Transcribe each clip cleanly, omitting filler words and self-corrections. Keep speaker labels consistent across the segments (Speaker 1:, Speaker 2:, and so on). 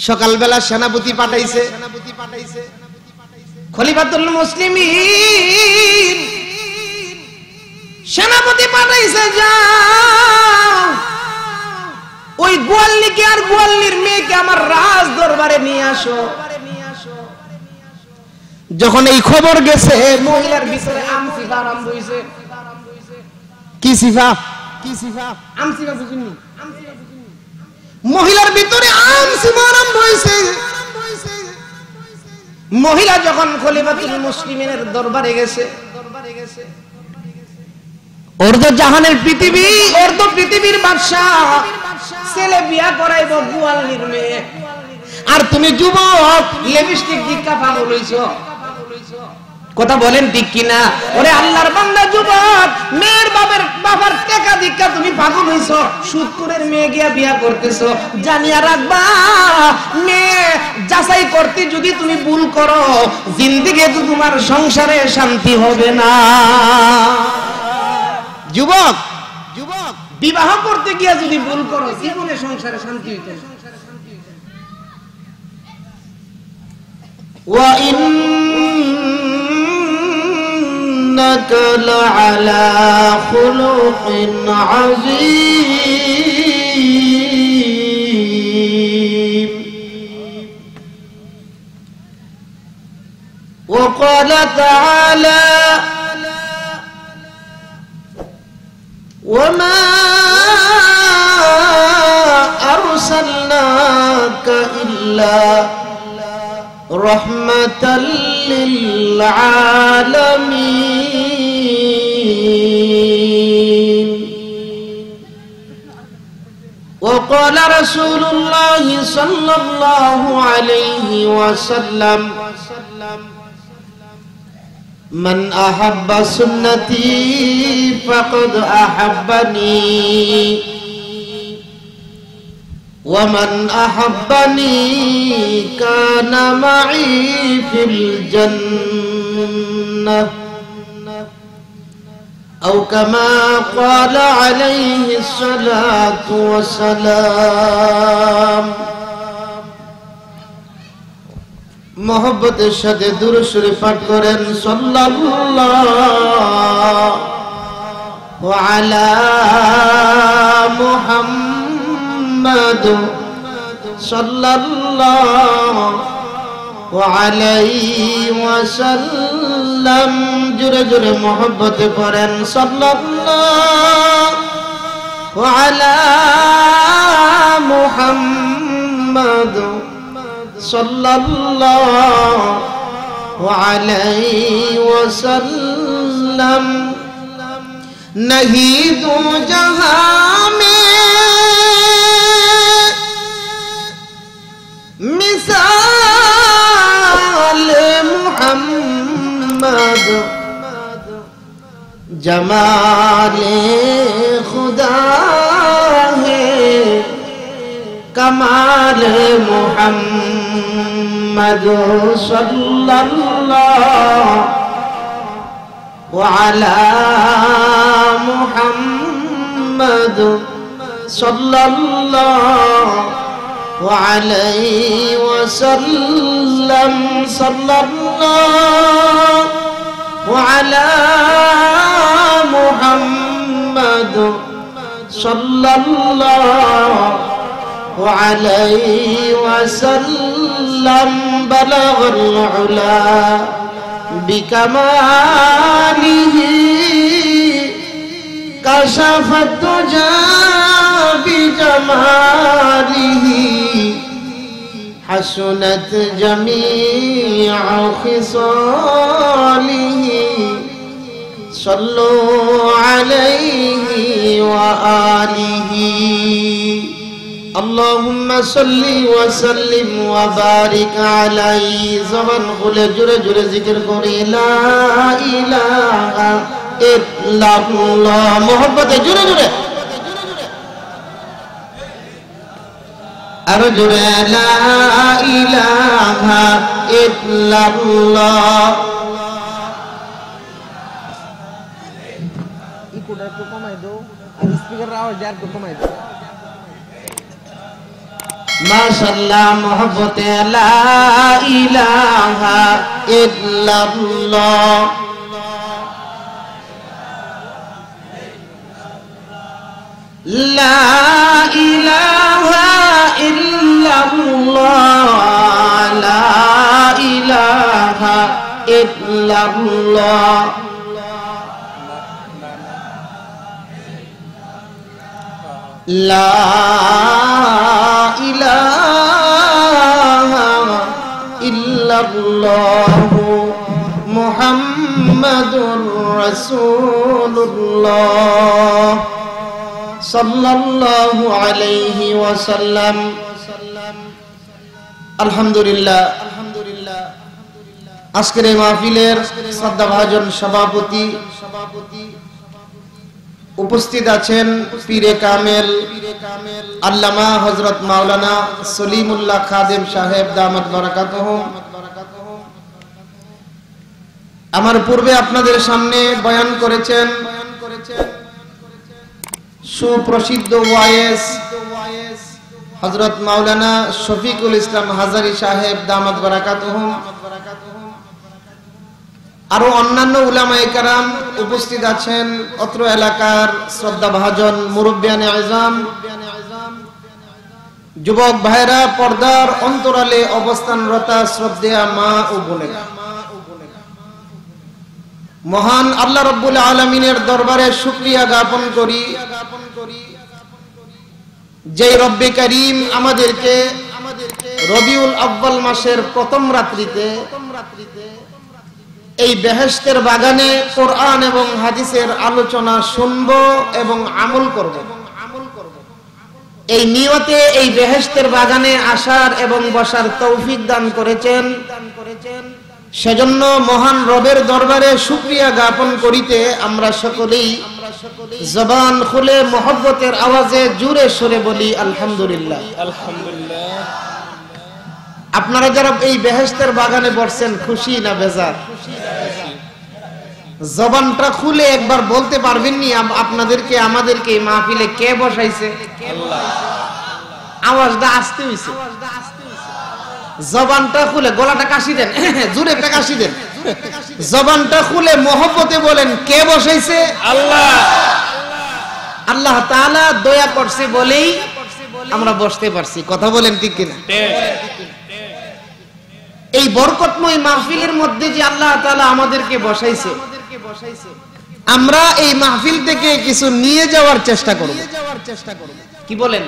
Speaker 1: সকালবেলা সেনাপতি পাঠাইছে, খলিফাতুল মুসলিমিন সেনাপতি পাঠাইছে, যাও ওই গোয়াল্লিকে আর গোয়াল্লির মেয়েকে আমার রাজ দরবারে নিয়ে আসো। যখন এই খবর গেছে, মহিলার ভিতরে আমসিফা আরম্ভ হইছে। কি সিফা? আমসিফা বুঝিনি? মহিলার ভিতরে আমসিফা আরম্ভ হইছে। মহিলা যখন খলিফাতুল মুসলিমিনের দরবারে গেছে, ওর তো জাহানের পৃথিবী, ওর তো পৃথিবীর বাদশাহ, ছেলে বিয়া করাইব গোয়াল্লির মেয়ে, আর তুমি যুবক লিপস্টিক দিক্কা পাগল হইছো। কথা বলেন ঠিক কিনা? ওরে আল্লাহর বান্দা যুবক, মেয়ের বাবার টাকা দিক্কা তুমি পাগল হইছো, সুদখোরের মেয়ে গিয়া বিয়া করতেছো। জানিয়া রাখবা, মেয়ে যাচাই করতে যদি তুমি ভুল করো, জিন্দেগি তো তোমার সংসারে শান্তি হবে না। যুবক, বিবাহ করতে গিয়া যদি ভুল করো, জীবনে সংসারে শান্তি হইতে না। ওয়া ইন্নাকা লাআলা খুলুকিন আযীম। ওয়া ক্বালা তাআলা وما أرسلناك إلا رحمة للعالمين. وقال رسول الله صلى الله عليه وسلم من أحب سنتي فقد أحبني ومن أحبني كان معي في الجنة أو كما قال عليه الصلاة والسلام. मोहब्बतेर साथे दुरूद शरीफ पाठ करें सल्लल्लाहु अला मुहम्मद सल्लल्लाहु अलैहि वसल्लम. जोरे जोरे मोहब्बत करें सल्लल्लाहु अला मुहम्मद सल्लल्लाहु अलैहि वसल्लम. नहीं दो जहां में मिसाल मुहम्मद, जमाले खुदा है कमाल मुहम्मद सल्लल्लाहु अला मुहम्मद सल्लल्लाहु अलैहि वसल्लम. सल्लल्लाहु अला मुहम्मद सल्लल्लाहु अलैहि वसल्लम. बलगल उला बिकमालिही कशफत तुजा बिजमालिही हसनत जमीअ खिसालिही. सल्लु अलैहि व आलिही. अल्लाहुम्मा सल्ली व सल्लिम व बारिक अलैहि. ज़बान खुले जुरे जुरे जिक्र करी ला इलाहा इल्लल्लाह. मोहब्बत जुरे जुरे और जुरे ला इलाहा इल्लल्लाह. इकोडा को कमाई दो, स्पीकर आवाज यार को कमाई दो. মাশাআল্লাহ মোহব্বতে লা ইলাহা ইল্লাল্লাহ লা ইলাহা ইল্লাল্লাহ লা ইলাহা ইল্লাল্লাহ লা ইলাহা ইল্লাল্লাহ মুহাম্মাদুর রাসূলুল্লাহ সাল্লাল্লাহু আলাইহি ওয়াসাল্লাম। আলহামদুলিল্লাহ, আজকের এই মাহফিলের শ্রদ্ধাভাজন সভাপতি উপস্থিত আছেন পীরে কামেল আল্লামা হযরত মাওলানা সলিমুল্লাহ খাদেম সাহেব দামাত বারাকাতুহুম। আমার পূর্বে আপনাদের সামনে বয়ান করেছেন সুপ্রসিদ্ধ ওয়াইস হযরত মাওলানা শফিকুল ইসলাম হাজারী সাহেব দামাত বারাকাতুহুম। আরো অন্যান্য উলামায়ে কেরাম উপস্থিত আছেন। অত্র এলাকার শ্রদ্ধাভাজন মুরব্বিয়ানে আযম, যুবক ভাইরা, পর্দার অন্তরালে অবস্থানরতা শ্রদ্ধেয়া মা ও বোনেরা, মহান আল্লাহ রাব্বুল আলামিনের দরবারে শুকরিয়া জ্ঞাপন করি যে রব্বে করিম আমাদেরকে রবিউল আউয়াল মাসের প্রথম রাত্রিতে এই বেহেশতের বাগানে কোরআন এবং হাদিসের আলোচনা শুনব এবং আমল করব, এই নিয়তে এই বেহেশতের বাগানে আসার এবং বসার তৌফিক দান করেছেন। সেজন্য মহান রবের দরবারে শুকরিয়া জ্ঞাপন করিতে আমরা সকলেই জবান খুলে মহব্বতের আওয়াজে জোরে সুরে বলি আলহামদুলিল্লাহ। আলহামদুলিল্লাহ। আপনারা যারা এই বেহেশতের বাগানে বসছেন, খুশি না বেজার? জবানটা খুলে একবার বলতে পারবেন নি আপনাদেরকে আমাদেরকে এই মাহফিলে কে বসাইছে? আল্লাহ। আওয়াজটা আসতে হইছে, জবানটা খুলে, গলাটা কাশি দেন, জোরে একটা কাশি দেন, জবানটা খুলে মহব্বতে বলেন কে বসাইছে? আল্লাহ। আল্লাহ তাআলা দয়া করছে বলেই আমরা বসতে পারছি। কথা বলেন ঠিক কিনা? এই বরকতময় মাহফিলের মধ্যে যে আল্লাহ তাআলা আমাদেরকে বসাইছে, আমরা এই মাহফিল থেকে কিছু নিয়ে যাওয়ার চেষ্টা করব। কি বলেন?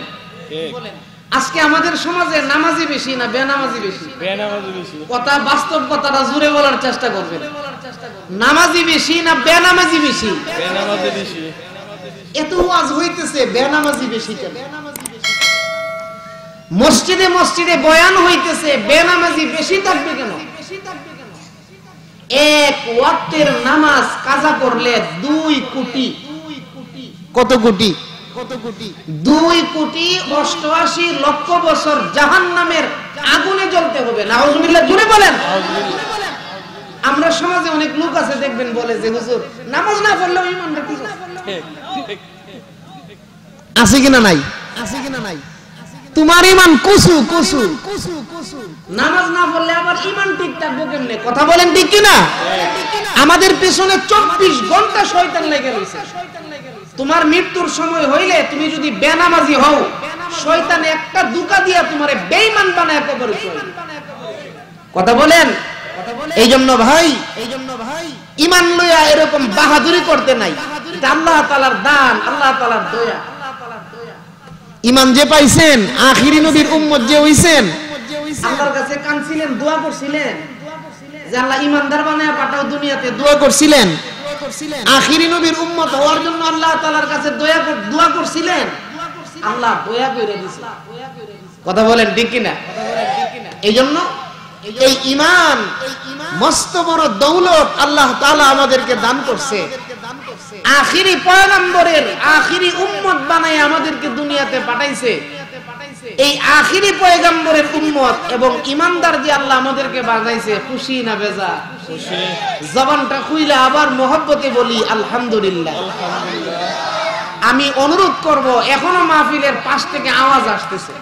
Speaker 1: আজকে আমাদের সমাজে নামাজি বেশি না বেনামাজি বেশি? বেনামাজি বেশি। কথা বাস্তব কথাটা জোরে বলার চেষ্টা করবেন। নামাজি বেশি না বেনামাজি বেশি? বেনামাজি বেশি। এত ওয়াজ হইতেছে, বেনামাজি বেশি কেন? মসজিদে মসজিদে বয়ান হইতেছে, বেনামাজি বেশি থাকবে কেন? এক ওয়াক্তের নামাজ কাজা করলে 2 কোটি, কত কোটি? 2 কোটি 88 লক্ষ বছর জাহান্নামের আগুনে জ্বলতে হবে। নাউজুবিল্লাহ, জোরে বলেন। আমরা সমাজে অনেক লোক আছে দেখবেন বলে যে হুজুর নামাজ না পড়লেও ঈমান রাখি। আছে কিনা নাই? আছে কিনা নাই? তোমার ঈমান কুসু কুসু, নামাজ না পড়লে আবার ঈমান ঠিক থাকবে কেমনে? কথা বলেন ঠিক কিনা? আমাদের পেছনে 24 ঘন্টা শয়তান লেগে রয়েছে। তোমার মৃত্যুর সময় হইলে তুমি যদি বেনামাজি হও, শয়তান একটা দুকা দিয়া তোমারে বেঈমান বানায় কবরে চলে। কথা বলেন। এই জন্য ভাই ঈমান লইয়া এরকম বাহাদুরি করতে নাই। এটা আল্লাহ তাআলার দান, আল্লাহ তাআলার দয়া। ঈমান যে পাইছেন, আখিরি নবীর উম্মত যে হইছেন, আল্লাহর কাছে কাঁদছিলেন, দোয়া করছিলেন যে আল্লাহ ঈমানদার বানায়া পাঠাও দুনিয়াতে, দোয়া করছিলেন। আখিরি নবীর উম্মত হওয়ার জন্য আল্লাহ তাআলার কাছে দোয়া করছিলেন, আল্লাহ দয়া করে দিয়েছে। কথা বলেন ঠিক কিনা? এই জন্য এই ঈমান মস্ত বড় দৌলত আল্লাহ তাআলা আমাদেরকে দান করছে। আখিরি পয়গম্বরের আখিরি উম্মত বানায় আমাদেরকে দুনিয়াতে পাঠাইছে। এই আখিরি পয়গম্বরের উম্মত এবং ঈমানদার যে আল্লাহ আমাদেরকে বানাইছে, খুশি না বেজার? খুশি। জবানটা খুইলা আবার মহব্বতে বলি আলহামদুলিল্লাহ। আমি অনুরোধ করব, এখনো মাহফিলের পাশ থেকে আওয়াজ আসতেছে,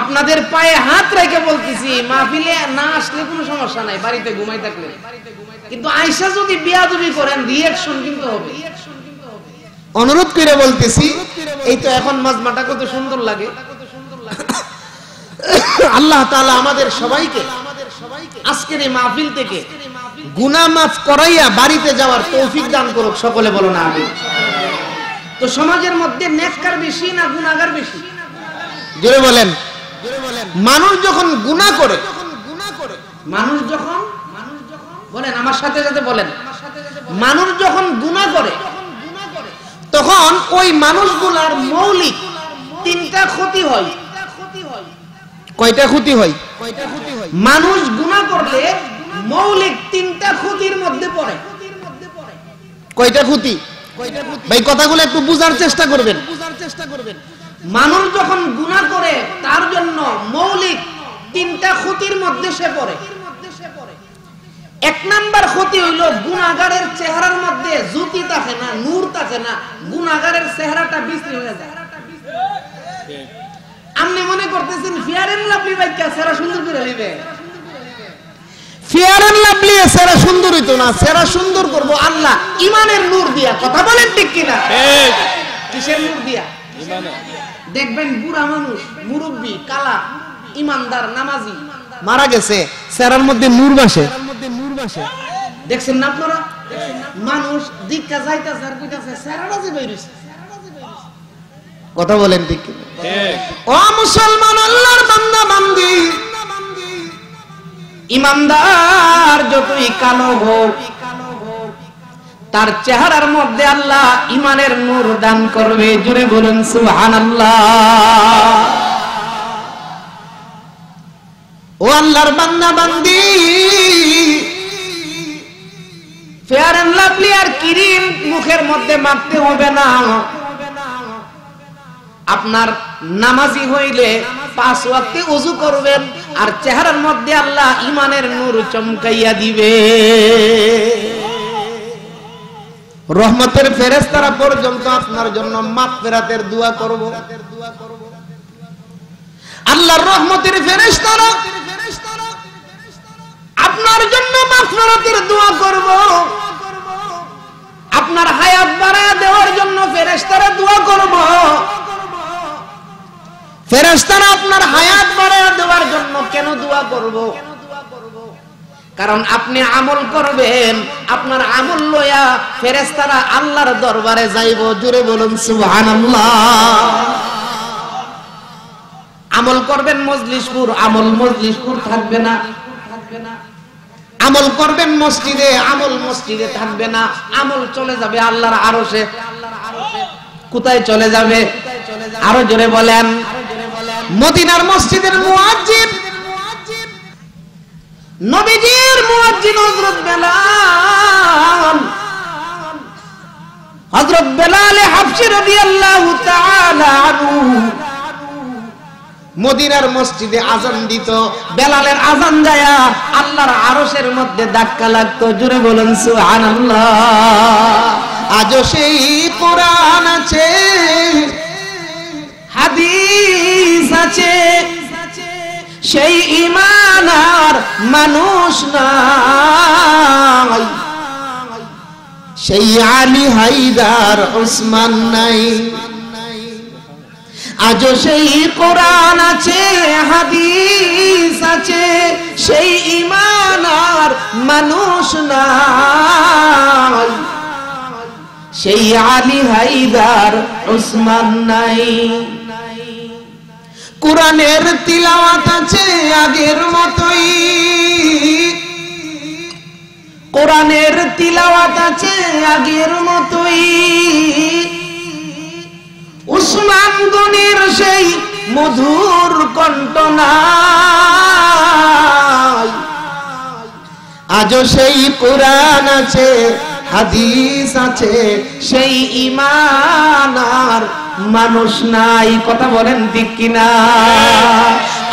Speaker 1: আপনাদের পায়ে হাত রেখে বলতেছি, মাহফিলে না আসলে কোনো সমস্যা নাই, বাড়িতে ঘুমাই থাকলে, কিন্তু আয়েশা যদি বিয়াদবি করেন রিঅ্যাকশন কিন্তু হবে। অনুরোধ করে বলতেছি, এই তো এখন মাজমাটা কত সুন্দর লাগে। আল্লাহ তাআলা আমাদের সবাইকে আজকের এই মাহফিল থেকে গুনাহ মাফ করাইয়া বাড়িতে যাওয়ার তৌফিক দান করুক, সকলে বলো না আমিন। তো সমাজের মধ্যে নেককার বেশি না গুনাহগার বেশি? জোরে বলেন। মানুষ যখন গুনাহ করে, মানুষ যখন বলেন আমার সাথে সাথে বলেন, মানুষ যখন গুনাহ করে তখন ওই মানুষগুলার মৌলিক তিনটা ক্ষতি হয়। কয়টা ক্ষতি হয়? মানুষ গুনাহ করলে মৌলিক তিনটা ক্ষতির মধ্যে পড়ে। কয়টা ক্ষতি? ভাই কথাগুলো একটু বুঝার চেষ্টা করবেন। মানুষ যখন গুনাহ করে তার জন্য মৌলিক তিনটা ক্ষতির মধ্যে সে পড়ে। এক নাম্বার ক্ষতি হইল গুনাহগারের চেহারার মধ্যে জ্যোতি থাকে না, নূর থাকে না, গুনাহগারের চেহারাটা বিশ্রী হয়ে যায়। আপনি মনে করতেছেন ফেয়ার এন্ড লাভলি বাইকা চেহারা সুন্দর করে নিবে, ফেয়ার এন্ড লাভলি চেহারা সুন্দর হইতো না, চেহারা সুন্দর করব আল্লাহ ঈমানের নূর দিয়া। কথা বলেন ঠিক কিনা? ঠিক। কিসের নূর দিয়া? ঈমানের। দেখবেন বুড়া মানুষ, মুরব্বি, কালা, ইমানদার, নামাজি মারা গেছে, চেহারার মধ্যে নূর ভাসে। দেখছেন না আপনারা? মানুষ দিকটা যাইতাছে আর কইতাছে চেহারাটা যে বেরিয়েছে। কথা বলেন ঠিক কিনা? ঠিক। ও মুসলমান, আল্লাহর বান্দা বান্দি, ইমানদার যতই কালো হোক তার চেহারার মধ্যে আল্লাহ ঈমানের নূর দান করবে। জোরে বলেন সুবহানাল্লাহ। ও আল্লাহর বান্দা বান্দি, ফেয়ার এন্ড লাভলি আর ক্রিম মুখের মধ্যে মাখতে হবে না। আপনার নামাজি হইলে 5 ওয়াক্তে ওযু করবেন আর চেহারার মধ্যে আল্লাহ ঈমানের নূর চমকাইয়া দিবে। রহমতের ফেরেশতারা পর্যন্ত আপনার জন্য মাগফিরাতের দোয়া করব। আল্লাহর রহমতের ফেরেশতারা আপনার জন্য মাগফিরাতের দোয়া করব। আপনার হায়াত বাড়ায় দেওয়ার জন্য ফেরেশতারা দোয়া করব। ফেরেশতারা আপনার হায়াত বাড়ায় দেওয়ার জন্য কেন দোয়া করব? কারণ আপনি আমল করবেন, আপনার আমল লইয়া ফেরেশতারা আল্লাহর দরবারে যাইব। জোরে বলুন সুবহানাল্লাহ। আমল করবেন মজলিসপুর, আমল মজলিসপুর থাকবে না। আমল করবেন মসজিদে, আমল মসজিদে থাকবে না। আমল চলে যাবে আল্লাহর আরশে। কোথায় চলে যাবে? আরো জোরে বলেন। মদিনার মসজিদের মুয়াজ্জিন, নবীজির মুয়াজ্জিন হযরত বেলাল, হযরত বেলাল হাবশী রাদিয়াল্লাহু তাআলা আনহু মদিনার মসজিদে আযান দিত। বেলালের আযান যায়া আল্লাহর আরশের মধ্যে ধাক্কা লাগতো। জোরে বলেন সুবহানাল্লাহ। আজও সেই কোরআন আছে, হাদিস আছে, সেই ঈমান আর মানুষ নাই, সেই আলী হায়দার ওসমান নাই। আজও সেই কোরআন আছে, হাদিস আছে, সেই ঈমান আর মানুষ নাই, সেই আলী হায়দার ওসমান নাই। কোরআনের তিলাওয়াত আছে আগের মতোই, কোরআনের তিলাওয়াত আছে আগের মতোই। উসমান গনির সেই মধুর কণ্ঠ নাই। আজও সেই কোরআন আছে, হাদিস আছে, সেই ঈমান আর মানুষ নাই। কথা বলেন ঠিক কিনা?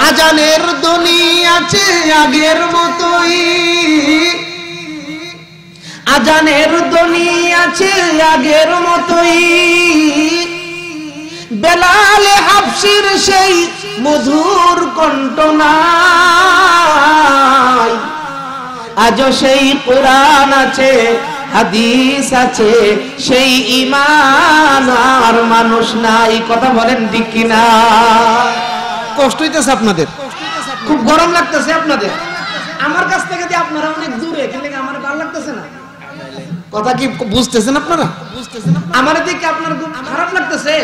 Speaker 1: আজানের ধ্বনি আছে আগের মতোই, আজানের ধ্বনি আছে আগের মতোই। বেলালে হাবশির সেই মধুর কণ্ঠ নাই, আজও সেই কোরআন আছে, হাদিস আছে, সেই ঈমান আর মানুষ নাই। কথা বলেন ঠিক কিনা? কষ্ট হইতেছে আপনাদের, খুব গরম লাগতেছে আপনাদের। আমার কাছ থেকে যে আপনারা অনেক দূরে, কিন্তু আমার ভালো লাগতেছে না। কথা কি বুঝতেছেন আপনারা? আমার দিকে আপনার খুব খারাপ লাগতেছে,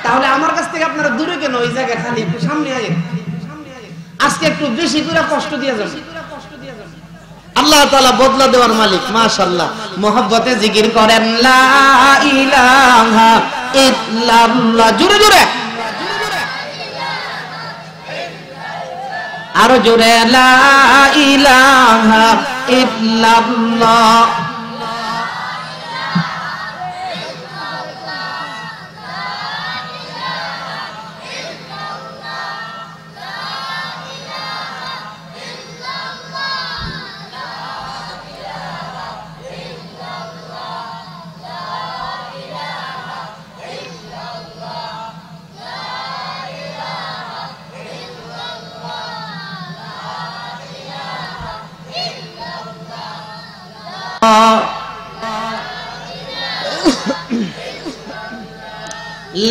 Speaker 1: তাহলে আমার কাছ থেকে আপনারা দূরে কেন? ওই জায়গায় খালি একটু সামনে আয়, আজকে একটু বেশি করে কষ্ট দিয়ে যাবেন। আল্লাহ তাআলা বদলা দেওয়ার মালিক। মাশাআল্লাহ, মোহাব্বতে জিকির করেন লা ইলাহা ইল্লাল্লাহ। জোরে জোরে, আরো জোরে, লা ইলাহা ইল্লাল্লাহ।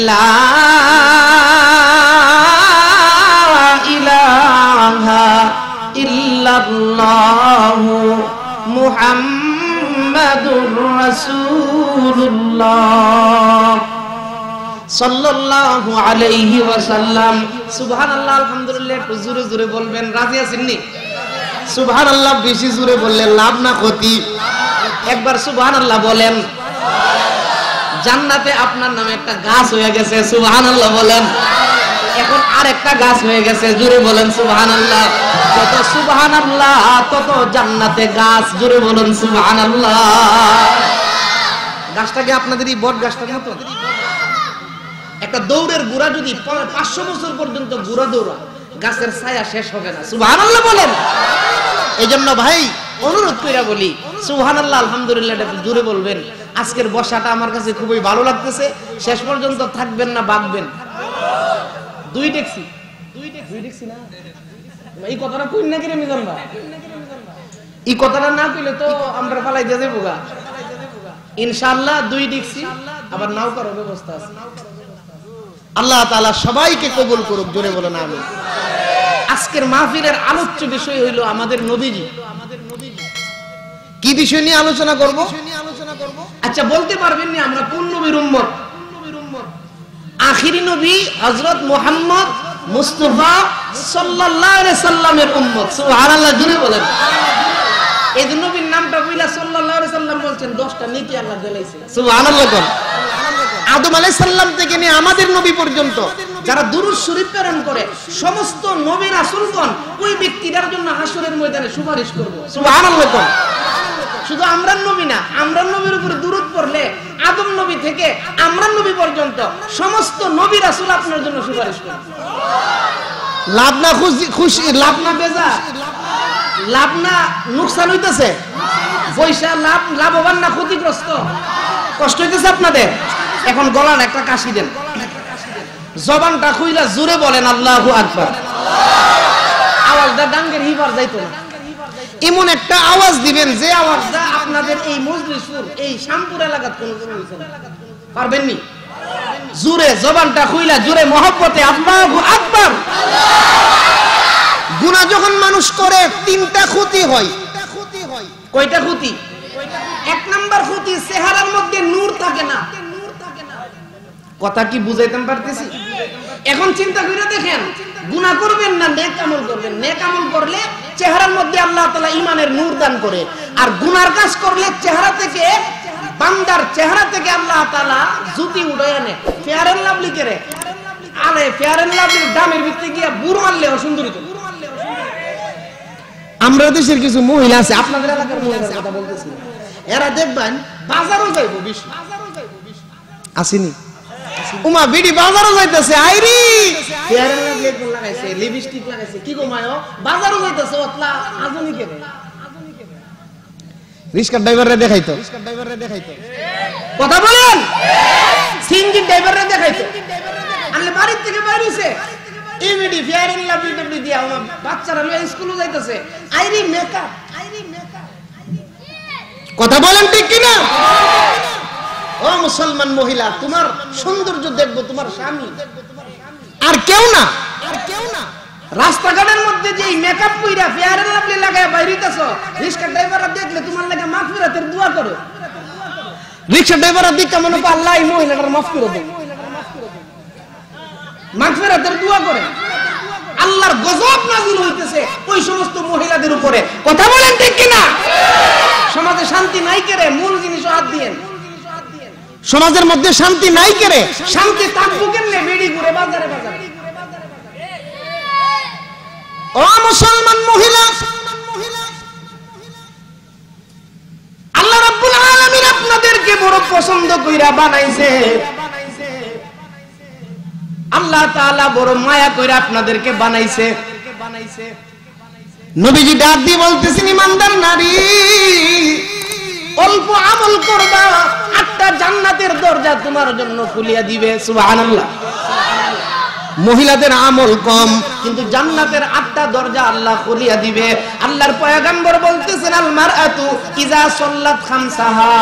Speaker 1: লা ইলাহা ইল্লাল্লাহু মুহাম্মাদুর রাসূলুল্লাহ সাল্লাল্লাহু আলাইহি ওয়াসাল্লাম। সুবহানাল্লাহ, আলহামদুলিল্লাহ একটু জোরে জোরে বলবেন। রাজি আছেন নি? সুবহানাল্লাহ বেশি জোরে বললে লাভ না ক্ষতি? একবার সুবহানাল্লাহ বলেন। জান্নাতে আপনার নামে একটা গাছ হয়ে গেছে, সুবহানাল্লাহ বলেন। এখন আরেকটা গাছ হয়ে গেছে, জোরে বলেন সুবহানাল্লাহ। যত সুবহানাল্লাহ তত জান্নাতে গাছ, জোরে বলেন সুবহানাল্লাহ। গাছটা কি আপনাদের এই বট গাছটার মতো? একটা দৌড়ের গুড়া যদি 500 বছর পর্যন্ত গুড়া দৌড়া, গাছের ছায়া শেষ হবে না, সুবহানাল্লাহ বলেন। এই জন্য ভাই অনুরোধ কইরা বলি, সুবহানাল্লাহ আলহামদুলিল্লাহ একটু জোরে বলবেন। আজকের বসাটা আমার কাছে খুবই ভালো লাগতেছে। শেষ পর্যন্ত থাকবেন না বাঁকবেন? দুই ট্যাক্সি না, এই কথাটা কই না কিরে মিজান ভাই? এই কথাটা না কইলে তো আমরা পালাই দিয়ে যাবো গা। ইনশাআল্লাহ দুই ট্যাক্সি, আবার নাও করার ব্যবস্থা আছে। আল্লাহ তাআলা সবাইকে কবুল করুক, জোরে বলেন আমিন। আজকের মাহফিলের আলোচ্য বিষয় হইল আমাদের নবীজি। কি বিষয় নিয়ে আলোচনা করব? আচ্ছা বলতে পারবেন না আমরা কোন নবীর উম্মত? আখিরি নবী হযরত মুহাম্মদ মুস্তাফা সাল্লাল্লাহু আলাইহি সাল্লামের উম্মত। সুবহানাল্লাহ, জোরে বলেন। এই নবীর নামটা কইলা সাল্লাল্লাহু আলাইহি সাল্লাম বলছেন, 10টা নেকি আল্লাহ দিলাইছে। সুবহানাল্লাহ। আদম আলাইহিস সালাম থেকে নিয়ে আমাদের নবী পর্যন্ত যারা দুরূদ শরীফ প্রেরণ করে, সমস্ত নবী রাসূলগণ ওই ব্যক্তিটার জন্য হাসরের ময়দানে সুপারিশ করব। সুবহানাল্লাহ। শুধু আমরান নবী না, আমরান নবীর উপরে দুরূদ পড়লে আদম নবী থেকে আমরান নবী পর্যন্ত সমস্ত নবী রাসূল আপনার জন্য সুপারিশ করবে। লাভ না খুশি, লাভ না বেজা, লাভ না নুকসান হইতেছে? পয়সা লাভ, লাভবান না ক্ষতিগ্রস্ত? কষ্ট হইতেছে আপনাদের? এখন গলান একটা কাশি দেন, জবানটা খুইলা জোরে বলেন আল্লাহু আকবার। আওয়াজটা ডাঙ্গের হিবার যাইতো না, এমন একটা আওয়াজ দিবেন যে আওয়াজটা আপনাদের এই মজলিসুর এই শামপুর এলাকার কোন হইছে না। পারবেন নি? জোরে জবানটা খুইলা জোরে মহব্বতে আল্লাহু আকবার। গুনাহ যখন মানুষ করে 3টা ক্ষতি হয়। কয়টা ক্ষতি? এক নাম্বার ক্ষতি, চেহারার মধ্যে নূর থাকে না। কথা কি বুঝাইতে পারতেছি? এখন চিন্তা করে দেখেন, গুনাহ করবেন না নেক আমল করবেন। নেক আমল করলে চেহারার মধ্যে আল্লাহ তাআলা ঈমানের নূর দান করে, আর গুনার কাজ করলে চেহারা থেকে, বান্দার চেহারা থেকে আল্লাহ তাআলা জুতি উড়ায় নেয়। ফেয়ার এন্ড লাভলি করে আরে ফেয়ার এন্ড লাভলির দামের ভিতরে গিয়া বুড় মারলে অসুন্দরী তো। আমরা দেশের কিছু মহিলা আছে, আপনাদের এলাকার মহিলার কথা বলতেছি, এরা দেখবেন বাজারও যাইব বেশি আসেনি। উমা বিডি বাজারও যাইতেছে, আইরি ফেয়ার এন্ড লাভলি কোন লাগাইছে, লিপস্টিক লাগাইছে, কি গো মায়ো বাজারও যাইতেছে, ওতলা আজনি কে রিক্সা ড্রাইভাররে দেখাইতো, কথা বলেন, সিএনজি ড্রাইভাররে দেখাইতো। আনলে বাড়ির থেকে বাইরেছে ইমিডি ফেয়ার এন্ড লাভলি টাভলি দিয়া আমার বাচ্চারা লয়ে স্কুলে যাইতেছে আইরি মেকআপ কথা বলেন ঠিক কি না ও মুসলমান মহিলা তোমার সৌন্দর্য দেখবো তোমার স্বামী আর কেউ না রাস্তাঘাটের মধ্যে যে মেকআপ কইরা ফেয়ার এন্ড লাভলি লাগায় বাইরিতেছো রিকশা ড্রাইভাররা দেখলে তোমার লাগে মাগফিরাতের দোয়া করে রিকশা ড্রাইভাররা দিক কেমন আল্লাহ এই মহিলাটার মাফ করে দেন মাগফিরাতের দোয়া করে আল্লাহর গজব নাযিল হইতেছে ওই সমস্ত মহিলাদের উপরে কথা বলেন ঠিক কি না সমাজে শান্তি নাই কেরে মূল জিনিস হাত দিয়েন সমাজের মধ্যে শান্তি নাই কেরে শান্তি থাকবো কেমনে বেড়ি ঘুরে বাজারে বাজারে ও মুসলমান মহিলা আল্লাহ রাব্বুল আলামিন আপনাদেরকে বড় পছন্দ কইরা বানাইছে আল্লাহ তাআলা বড় মায়া কইরা আপনাদেরকে বানাইছে নবীজি ডাক দিয়ে বলতেছেন ইমানদার নারী অল্প আমল করবা আটটা জান্নাতের দরজা তোমার জন্য খুলিয়া দিবে সুবহানাল্লাহ মহিলাদের আমল কম কিন্তু জান্নাতের আটটা দরজা আল্লাহ খুলিয়া দিবে আল্লাহর পয়গম্বর বলতেছেন আল মারআতু ইজা সাল্লাত খামসাহা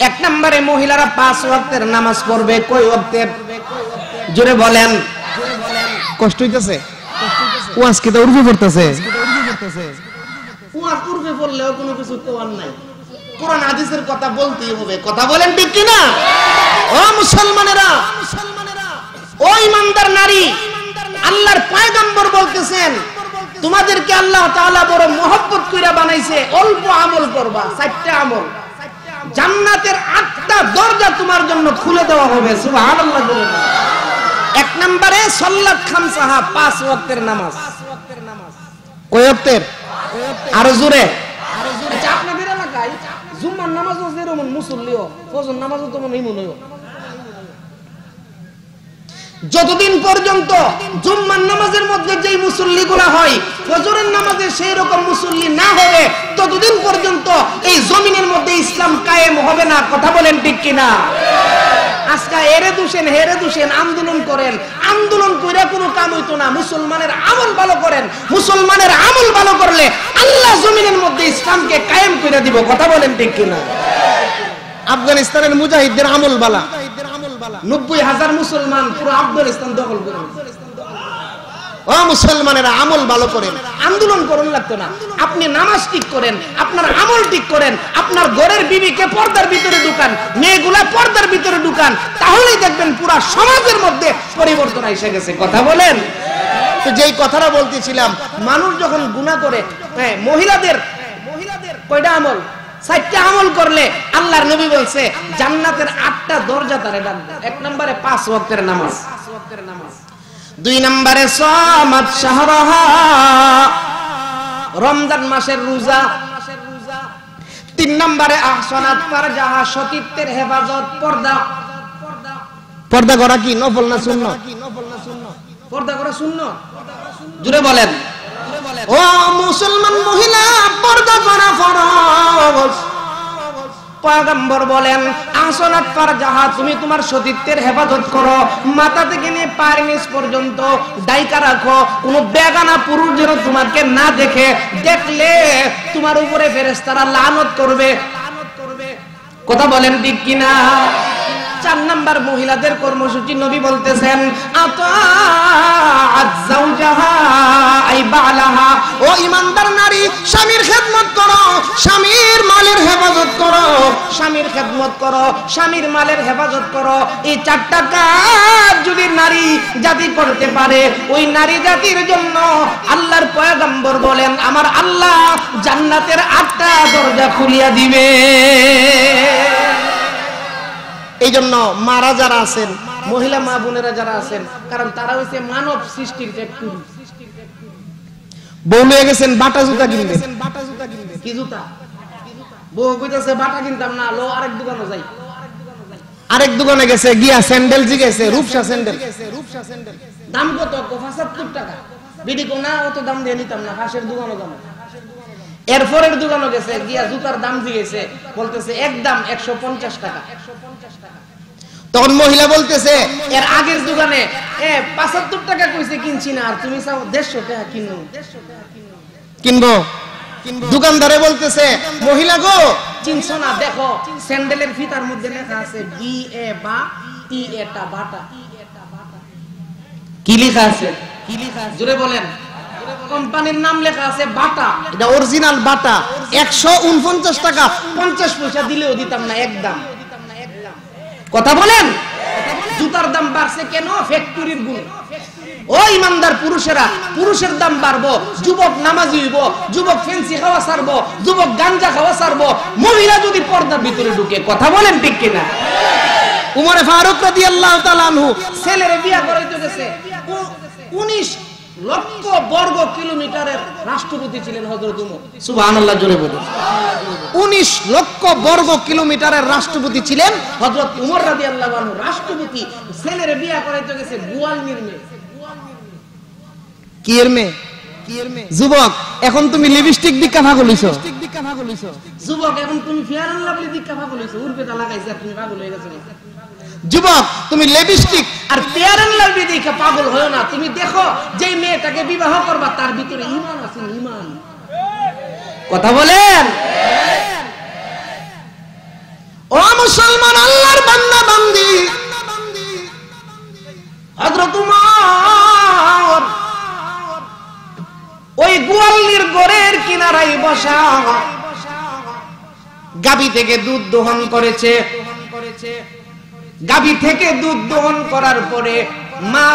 Speaker 1: এক নম্বরে মহিলারা 5 ওয়াক্তের নামাজ পড়বে কয় ওয়াক্তের জোরে বলেন কষ্ট হইতেছে ওয়াজ কি তো উর্দু পড়তেছে ওয়াজ উর্দু পড়লেও কোনো কিছু কোয়ার নাই কোরআন হাদিসের কথা বলতেই হবে কথা বলেন ঠিক কি না ও মুসলমানেরা ও ইমানদার নারী আল্লাহর পয়গম্বর বলতেছেন তোমাদেরকে আল্লাহ তাআলা বড় মহব্বত কইরা বানাইছে অল্প আমল করবা 4টা আমল জান্নাতের 8টা দরজা তোমার জন্য খুলে দেওয়া হবে সুবহানাল্লাহ বলে এক নম্বরে সাল্লাত খামসাহা 5 ওয়াক্তের নামাজ কয় ওয়াক্তের আরো জোরে আচ্ছা আপনাদের এলাকায় জুম্মার নামাজও যেরকম মুসল্লিও ফজর নামাজও তো মনে হয় যতদিন পর্যন্ত জুম্মার নামাজের মধ্যে যেই মুসল্লিগুলা হয় ফজরের নামাজে সেই রকম মুসল্লি না হবে ততদিন পর্যন্ত এই জমিনের মধ্যে ইসলাম কায়েম হবে না কথা বলেন ঠিক কি না আজকে হেরে দুষেন আন্দোলন করেন আন্দোলন কইরা কোনো কাম হইতো না মুসলমানের আমল ভালো করেন মুসলমানের আমল ভালো করলে আল্লাহ জমিনের মধ্যে ইসলামকে কায়েম করে দিব কথা বলেন ঠিক কি না আফগানিস্তানের মুজাহিদদের আমল বালা 90,000 মুসলমান পুরো আফগানিস্তান দখল করে ও মুসলমানেরা আমল ভালো করেন আন্দোলন করুন লাগতো না আপনি নামাজ ঠিক করেন আপনার আমল ঠিক করেন আপনার ঘরের বিবিকে পর্দার ভিতরে ঢুকান মেয়েগুলা পর্দার ভিতরে ঢুকান তাহলেই দেখবেন পুরো সমাজের মধ্যে পরিবর্তন এসে গেছে কথা বলেন তো যেই কথাটা বলতেছিলাম মানুষ যখন গুনাহ করে হ্যাঁ মহিলাদের কয়টা আমল 4টা আমল করলে আল্লাহর নবী বলছে জান্নাতের 8টা দরজা তারে ডাকবে এক নম্বরে 5 ওয়াক্তের নামাজ 2 নম্বরে সামাত শাহরাহা রমজান মাসের রোজা 3 নম্বরে আহসানাত ফারজাহা সতীত্বের হেফাজত পর্দা করা কি নফল না সুন্নাত পর্দা করা সুন্নাত জোরে বলেন ও মুসলমান মহিলা পর্দা করা ফরজ পয়গম্বর বলেন আহসানাত ফারজাহা তুমি তোমার সতীত্বের হেফাজত করো মাথা থেকে নিয়ে পায়ের নিচ পর্যন্ত ডাইকা রাখো কোনো বেগানা পুরুষ যেন তোমাকে না দেখে দেখলে তোমার উপরে ফেরেশতারা লানত করবে কথা বলেন ঠিক কিনা 4 নাম্বার মহিলাদের কর্মসূচি নবী বলতেছেন আতাআত যাওজাহা আই বালাহা ও ঈমানদার নারী স্বামীর খেদমত করো স্বামীর মালের হেফাজত করো স্বামীর খেদমত করো স্বামীর মালের হেফাজত করো এই 4টা কাজ যদি নারী জাতি করতে পারে ওই নারী জাতির জন্য আল্লাহর পয়গম্বর বলেন আমার আল্লাহ জান্নাতের 8টা দরজা খুলিয়া দিবে এই জন্য মারা যারা আছেন মহিলা মা বোনেরা যারা আছেন কারণ তারা হইছে মানব সৃষ্টির ফ্যাক্টরি বউ লয়ে গেছেন বাটা জুতা কিনবেন কি জুতা বউ কইতাছে বাটা কিনতাম না লো আরেক দোকানে গেছে গিয়া স্যান্ডেল জিগেছে রূপসা স্যান্ডেল দাম কত 75 টাকা বিডি কো না অত দাম দিয়ে নিতাম না ফাঁসের দোকানে দাম এরপরের দোকানে গেছে গিয়া জুতার দাম জিগেছে বলতেছে একদম 150 টাকা তখন মহিলা বলতেছে এর আগের দোকানে 75 টাকা কইছে কিনছি না, আর তুমি চাও 150 টাকা কিনবো। দোকানদারে বলতেছে মহিলা গো চিনছো না, দেখো স্যান্ডেলের ফিতার মধ্যে লেখা আছে বি এ বা টি এটা বাটা। কি লেখা আছে? জোরে বলেন। কোম্পানির নাম লেখা আছে বাটা, এটা অরিজিনাল বাটা। 149 টাকা 50 পয়সা দিলেও দিতাম না, একদম। কথা বলেন। জুতার দাম বাড়ছে কেন? ফ্যাক্টরির গুণ। ও ইমানদার পুরুষেরা, পুরুষের দাম বাড়বো, যুবক নামাজি হইব, যুবক ফেন্সি খাওয়া ছাড়বো, যুবক গাঞ্জা খাওয়া ছাড়বো, মহিলা যদি পর্দার ভিতরে ঢুকে। কথা বলেন ঠিক কিনা? উমরে ফারুক রাদিয়াল্লাহু তাআলা আনহু ছেলের বিয়া করাইতে গেছে, 19 লক্ষ বর্গ কিলোমিটারের রাষ্ট্রপতি ছিলেন হযরত উমর। সুবহানাল্লাহ, জোরে বলুন। 19 লক্ষ বর্গ কিলোমিটারের রাষ্ট্রপতি ছিলেন হযরত উমর রাদিয়াল্লাহু আনহু। রাষ্ট্রপতি ছেলের বিয়া করাইতে গেছে গোয়ালনির মেয়ে। কি এর মেয়ে? যুবক এখন তুমি লিপস্টিক দিকা পাগল হইছো। যুবক এখন তুমি ফেয়ার এন্ড লাভলি দিকা পাগল হইছো। উরপেটা লাগাইছ আর তুমি পাগল হয়ে গেছো। যুবক তুমি লিপস্টিক আর ফেয়ার এন্ড লাভলি দিকা পাগল হয়ো না। তুমি দেখো যে মেয়েটাকে বিবাহ করবা তার ভিতরে ঈমান আছে, ঈমান। কথা বলেন। ও মুসলমান আল্লাহর বান্দা বান্দি, হযরত উমর ওই গোয়ালনির গোরের কিনারায় বসা গাবি থেকে দুধ দহন করেছে। গাবি থেকে দুধ দহন করার পরে মা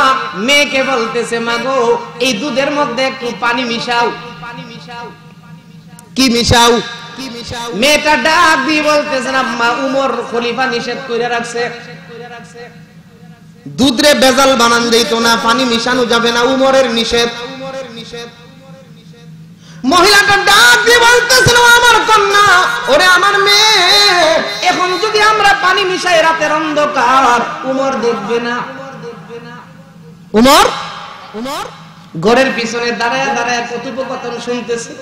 Speaker 1: মেয়েকে বলতেছে, মা গো এই দুধের মধ্যে একটু পানি মিশাও। কি মিশাও? মেয়েটা ডাক দিয়ে বলতেছে, আম্মা উমর খলিফা নিষেধ করে রাখছে, দুধরে বেজাল বানান দিতো না, পানি মিশানো যাবে না, উমরের নিষেধ। মহিলাটা ডাক দিয়ে বলতেছিল, আমার কন্যা, ওরে আমার মেয়ে, এখন যদি আমরা পানি মিশাই রাতের অন্ধকার, উমর দেখবে না। উমর ঘরের পিছনে দাঁড়ায় দাঁড়ায় কথোপকথন শুনতেছে।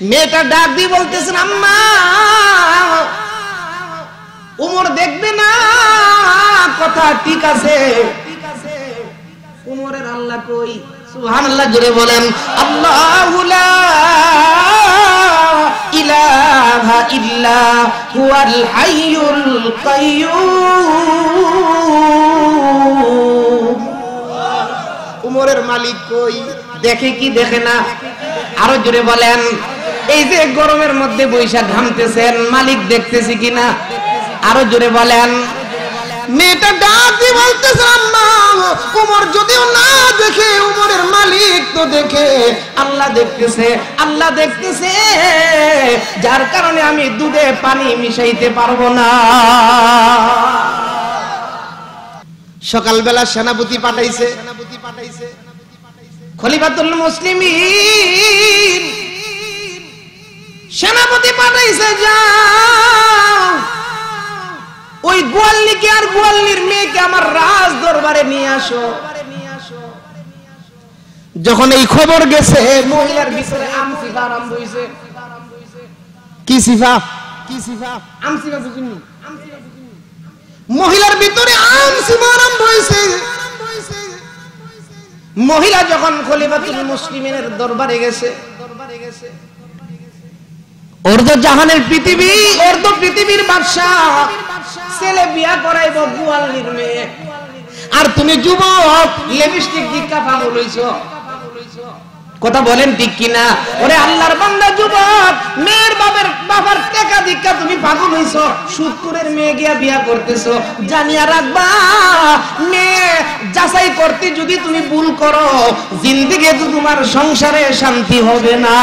Speaker 1: মেয়েটা ডাক দিয়ে বলতেছেন, আম্মা উমর দেখবে না, কথা ঠিক আছে, উমরের আল্লাহ কই? সুবহানাল্লাহ, জোরে বলেন। আল্লাহু লা ইলাহা ইল্লা হুয়াল হাইয়ুল কাইয়্যুম। উমরের মালিক কই? দেখে কি দেখে না? আরো জোরে বলেন। এই যে গরমের মধ্যে বৈশাখ ঘামতেছেন, মালিক দেখতেছি কিনা? আরো জোরে বলেন। মেয়েটা ডাক দিয়ে বলতেছে, আম্মা উমর যদিও না দেখে, উমরের মালিক তো দেখে, আল্লাহ দেখতেছে, আল্লাহ দেখতেছে, যার কারণে আমি দুধে পানি মিশাইতে পারবো না। সকালবেলা সেনাপতি পাঠাইছে, খলিফাতুল মুসলিমিন সেনাপতি পাঠাইছে, যাও ওই গোয়ালনিকে আর গোয়ালনির মেয়েকে আমার রাজ দরবারে নিয়ে আসো। যখন এই খবর গেছে, মহিলার ভিতরে আমসিফা আরম্ভ হইছে। কি সিফা? আমসিফা বুঝুনি? মহিলার ভিতরে আমসিফা আরম্ভ হইছে। মহিলা যখন খলিফাতুল মুসলিমিনের দরবারে গেছে, ওর তো জাহানের পৃথিবী, ওর তো পৃথিবীর বাদশা, ছেলে বিয়া করাইব গোয়ালনির মেয়ে, আর তুমি যুবক লিপস্টিক দিকা পাগল হইছো। কথা বলেন ঠিক কিনা? ওরে আল্লাহর বান্দা যুবক, মেয়ের বাবার টাকা দিকা তুমি পাগল হইছো, সুদখোরের মেয়ে গিয়া বিয়া করতেছো। জানিয়া রাখবা, মেয়ে যাচাই করতে যদি তুমি ভুল করো, জিন্দেগিতে তোমার সংসারে শান্তি হবে না।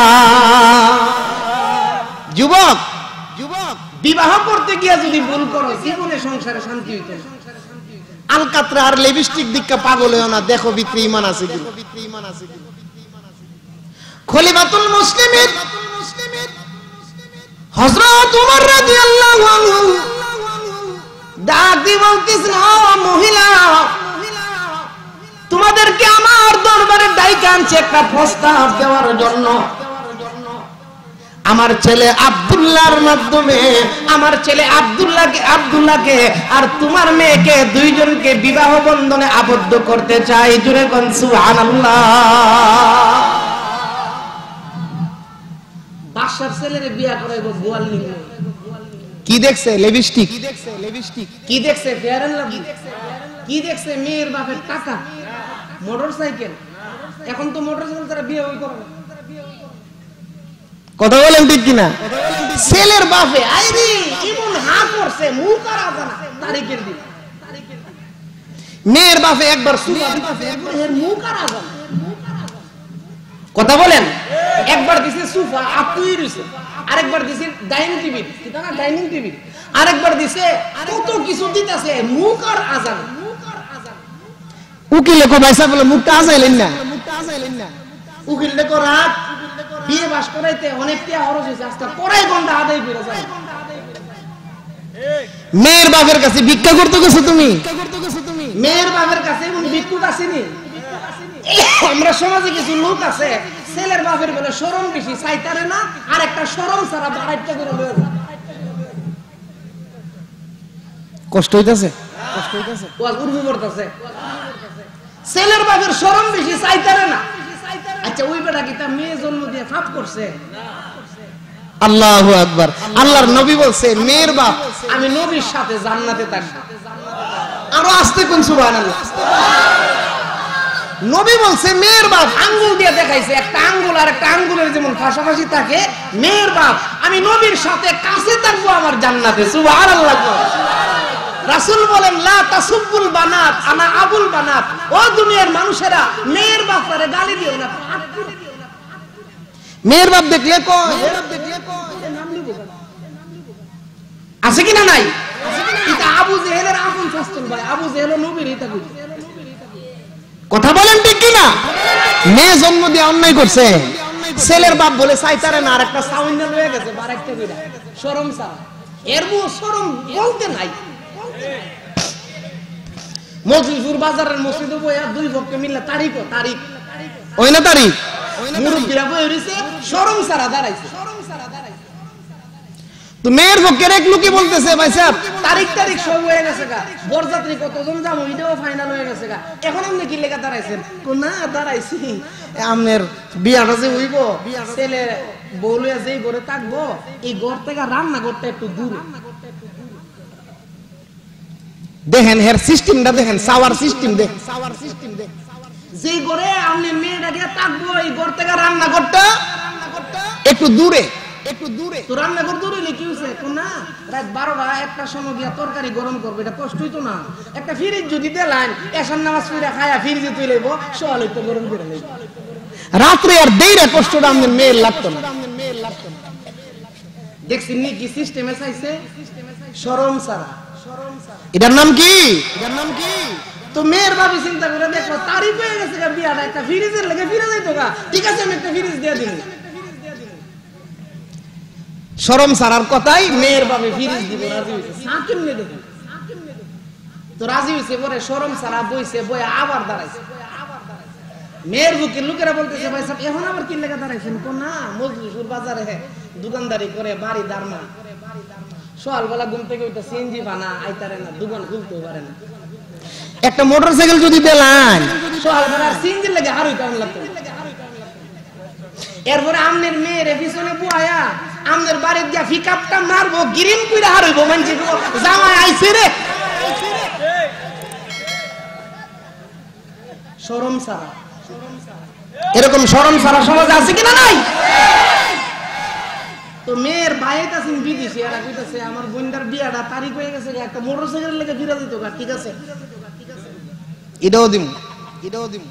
Speaker 1: যুবক বিবাহ করতে গিয়া যদি ভুল করো, জীবনে সংসারে শান্তি হইতো না। আলকাতরা আর লিপস্টিক দিকা পাগল হইও না, দেখো ভিতরে ঈমান আছে কি। খলিফাতুল মুসলিমিন হযরত উমর রাদিয়াল্লাহু আনহু ডাক দিয়ে বলতেছেন, ও মহিলা, তোমাদেরকে আমার দরবারে ডাইকা আনছে একটা প্রস্তাব দেওয়ার জন্য। আমার ছেলে আব্দুল আব্দুল্লাহর মাধ্যমে আমার ছেলে আব্দুল্লাহকে আর তোমার মেয়েকে দুইজনকে বিবাহ বন্ধনে আবদ্ধ করতে চাই। জোরে কোন সুবহানাল্লাহ। বাদশার ছেলেরে বিয়া করাইবো গোয়ালিনী। কি দেখছে? লিপস্টিক। কি দেখছে? Fair and Lovely. কি দেখছে? মেয়ের বাপের টাকা, মোটরসাইকেল। এখন তো মোটরসাইকেল ছাড়া বিয়ে হই করে না। কথা বলেন ঠিক কিনা? ছেলের বাপে আইরি এমন হা করছে মুখ আর আজানা তারিখের দিন। মেয়ের বাপে একবার সুরা দিতেছে, একবার এর মুখ আর আজানা। কথা বলেন। একবার দিছে সোফা আতুই রইছে, আরেকবার দিছে ডাইনিং টেবিল, কি তা না ডাইনিং টেবিল, আরেকবার দিছে কত কিছু দিতেছে মুখ আর আজানা। উকিল কো ভাইসা বলে মুখটা আজাইলেন না, উকিল দেখো রাত বিয়ে বাস করাইতে অনেক টাকা খরচ হয়েছে, আজকে পড়াই ঘন্টা আদায় করে যায়। মেয়ের বাপের কাছে ভিক্ষা করতে গেছো তুমি? মেয়ের বাপের কাছে এমন ভিক্ষুক আসেনি? আমরা সমাজে কিছু লোক আছে ছেলের বাপের বলে শরম বেশি, চাইতারে না, আর একটা শরম ছাড়া বাড়াইতে করে লয়ে যায়। কষ্ট হইতাছে, কষ্ট হইতাছে, ওয়াজ উর্বু করতেছে। ছেলের বাপের শরম বেশি, চাইতারে না। আচ্ছা ওই বেটা কি তার মেয়ে জন্ম দিয়ে পাপ করছে? আল্লাহু আকবার। আল্লাহর নবী বলছে মেয়ের বাপ আমি নবীর সাথে জান্নাতে থাকবো। আরো আস্তে কোন সুবহানাল্লাহ। নবী বলছে মেয়ের বাপ আঙ্গুল দিয়ে দেখাইছে, একটা আঙ্গুল আর একটা আঙ্গুলের যেমন পাশাপাশি থাকে, মেয়ের বাপ আমি নবীর সাথে কাছে থাকবো আমার জান্নাতে। সুবহানাল্লাহ। রাসূল বলেন লা তাসুবুল বানাত আনা আবুল বানাত। ও দুনিয়ার মানুষেরা মেয়ের বাপরে গালি দিও না। মেয়ের বাপ দেখলে কয় আছে কিনা নাই? এটা আবু জেহেলের আপন শাস্ত্র ভাই, আবু জেহেল নবীর এটা কই। কথা বলেন ঠিক কিনা? মেয়ে জন্ম দিয়ে অন্যায় করছে, ছেলের বাপ বলে চাইতারে না, আর একটা সাউন্ড লয়ে গেছে বারেকটা কইরা শরম ছাড়া। এর মো শরম বলতে নাই। মজলিসুর বাজারের মসজিদে বইয়া দুই পক্ষে মিলে তারিখ ওই না তারিখ মুরব্বিরা বই হইছে শরম ছাড়া দাঁড়াইছে। তো মেয়ের পক্ষের এক লোকই বলতেছে ভাই সাহেব তারিখ সব হয়ে গেছে গা, বরযাত্রী কতজন যাবো এটাও ফাইনাল হয়ে গেছে গা, এখন আপনি কি লেখা দাঁড়াইছেন? না দাঁড়াইছি আপনার বিয়াটা যে হইব, ছেলে বউ লইয়া যেই ঘরে থাকবো এই ঘর থেকে রান্নাঘরটা একটু দূরে। দেখেন হের সিস্টেমটা দেখেন, সাওয়ার সিস্টেম দেখ, সাওয়ার সিস্টেম দেখ। যেই ঘরে আপনি মেয়েটাকে থাকবো এই ঘর থেকে রান্নাঘরটা একটু দূরে, একটু দূরে। তো রান্নাঘর দূরে কি হইছে? তো না রাত 12টা 1টার সময় গিয়া তরকারি গরম করবে, এটা কষ্ট হইতো না? একটা ফ্রিজ যদি দেলাইন এশার নামাজ পড়া খায়া ফ্রিজে তুই লইব, সকালে তো গরম করে লইব। রাত্রে আর দেইরা কষ্টটা আমাদের মেয়ের লাগতো না। দেখছেন নি কি সিস্টেমে চাইছে? শরম ছাড়া। এটার নাম কি? এটার নাম কি? তো মেয়ের ভাবি চিন্তা করে দেখো তারিখ হয়ে গেছে গা, বিয়াটা একটা ফ্রিজের লেগে ফিরে যাইতো গা, ঠিক আছে আমি একটা ফ্রিজ দিয়ে দিই। শরম ছাড়ার কথাই মেয়ের ভাবি ফ্রিজ দিব রাজি হইছে। সাকিম নে দেখো তো রাজি হইছে, পরে শরম ছাড়া বইছে, বই আবার দাঁড়াইছে। মেয়ের বুকের লোকেরা বলতেছে ভাই সাহেব এখন আবার কি লেগে দাঁড়াইছেন? তো না মজলিসুর বাজারে দোকানদারি করে বাড়ি দারমা, সকালবেলা ঘুম থেকে ওইটা সিএনজি বানা আইতারে না, দোকান খুলতেও পারে না। একটা মোটরসাইকেল যদি দেন সকালবেলা সিএনজি লাগে আর ওইটা লাগতো। এরপরে আমনের মেয়ের পিছনে বুয়ায়া আমনের বাড়ি দিয়া ফিকাপটা মারবো, গ্রিন কইরা হারইবো, মানছি জামাই আইছে রে। শরম ছাড়া। এরকম শরম ছাড়া সমাজ আছে কিনা নাই? তো মেয়ের বাইরে আছেন বিদেশি, এরা কইতাছে আমার বোনটার বিয়াটা তারিখ হয়ে গেছে, একটা মোটরসাইকেল লেগে ফিরে দিত গা, ঠিক আছে এটাও দিম, এটাও দিম।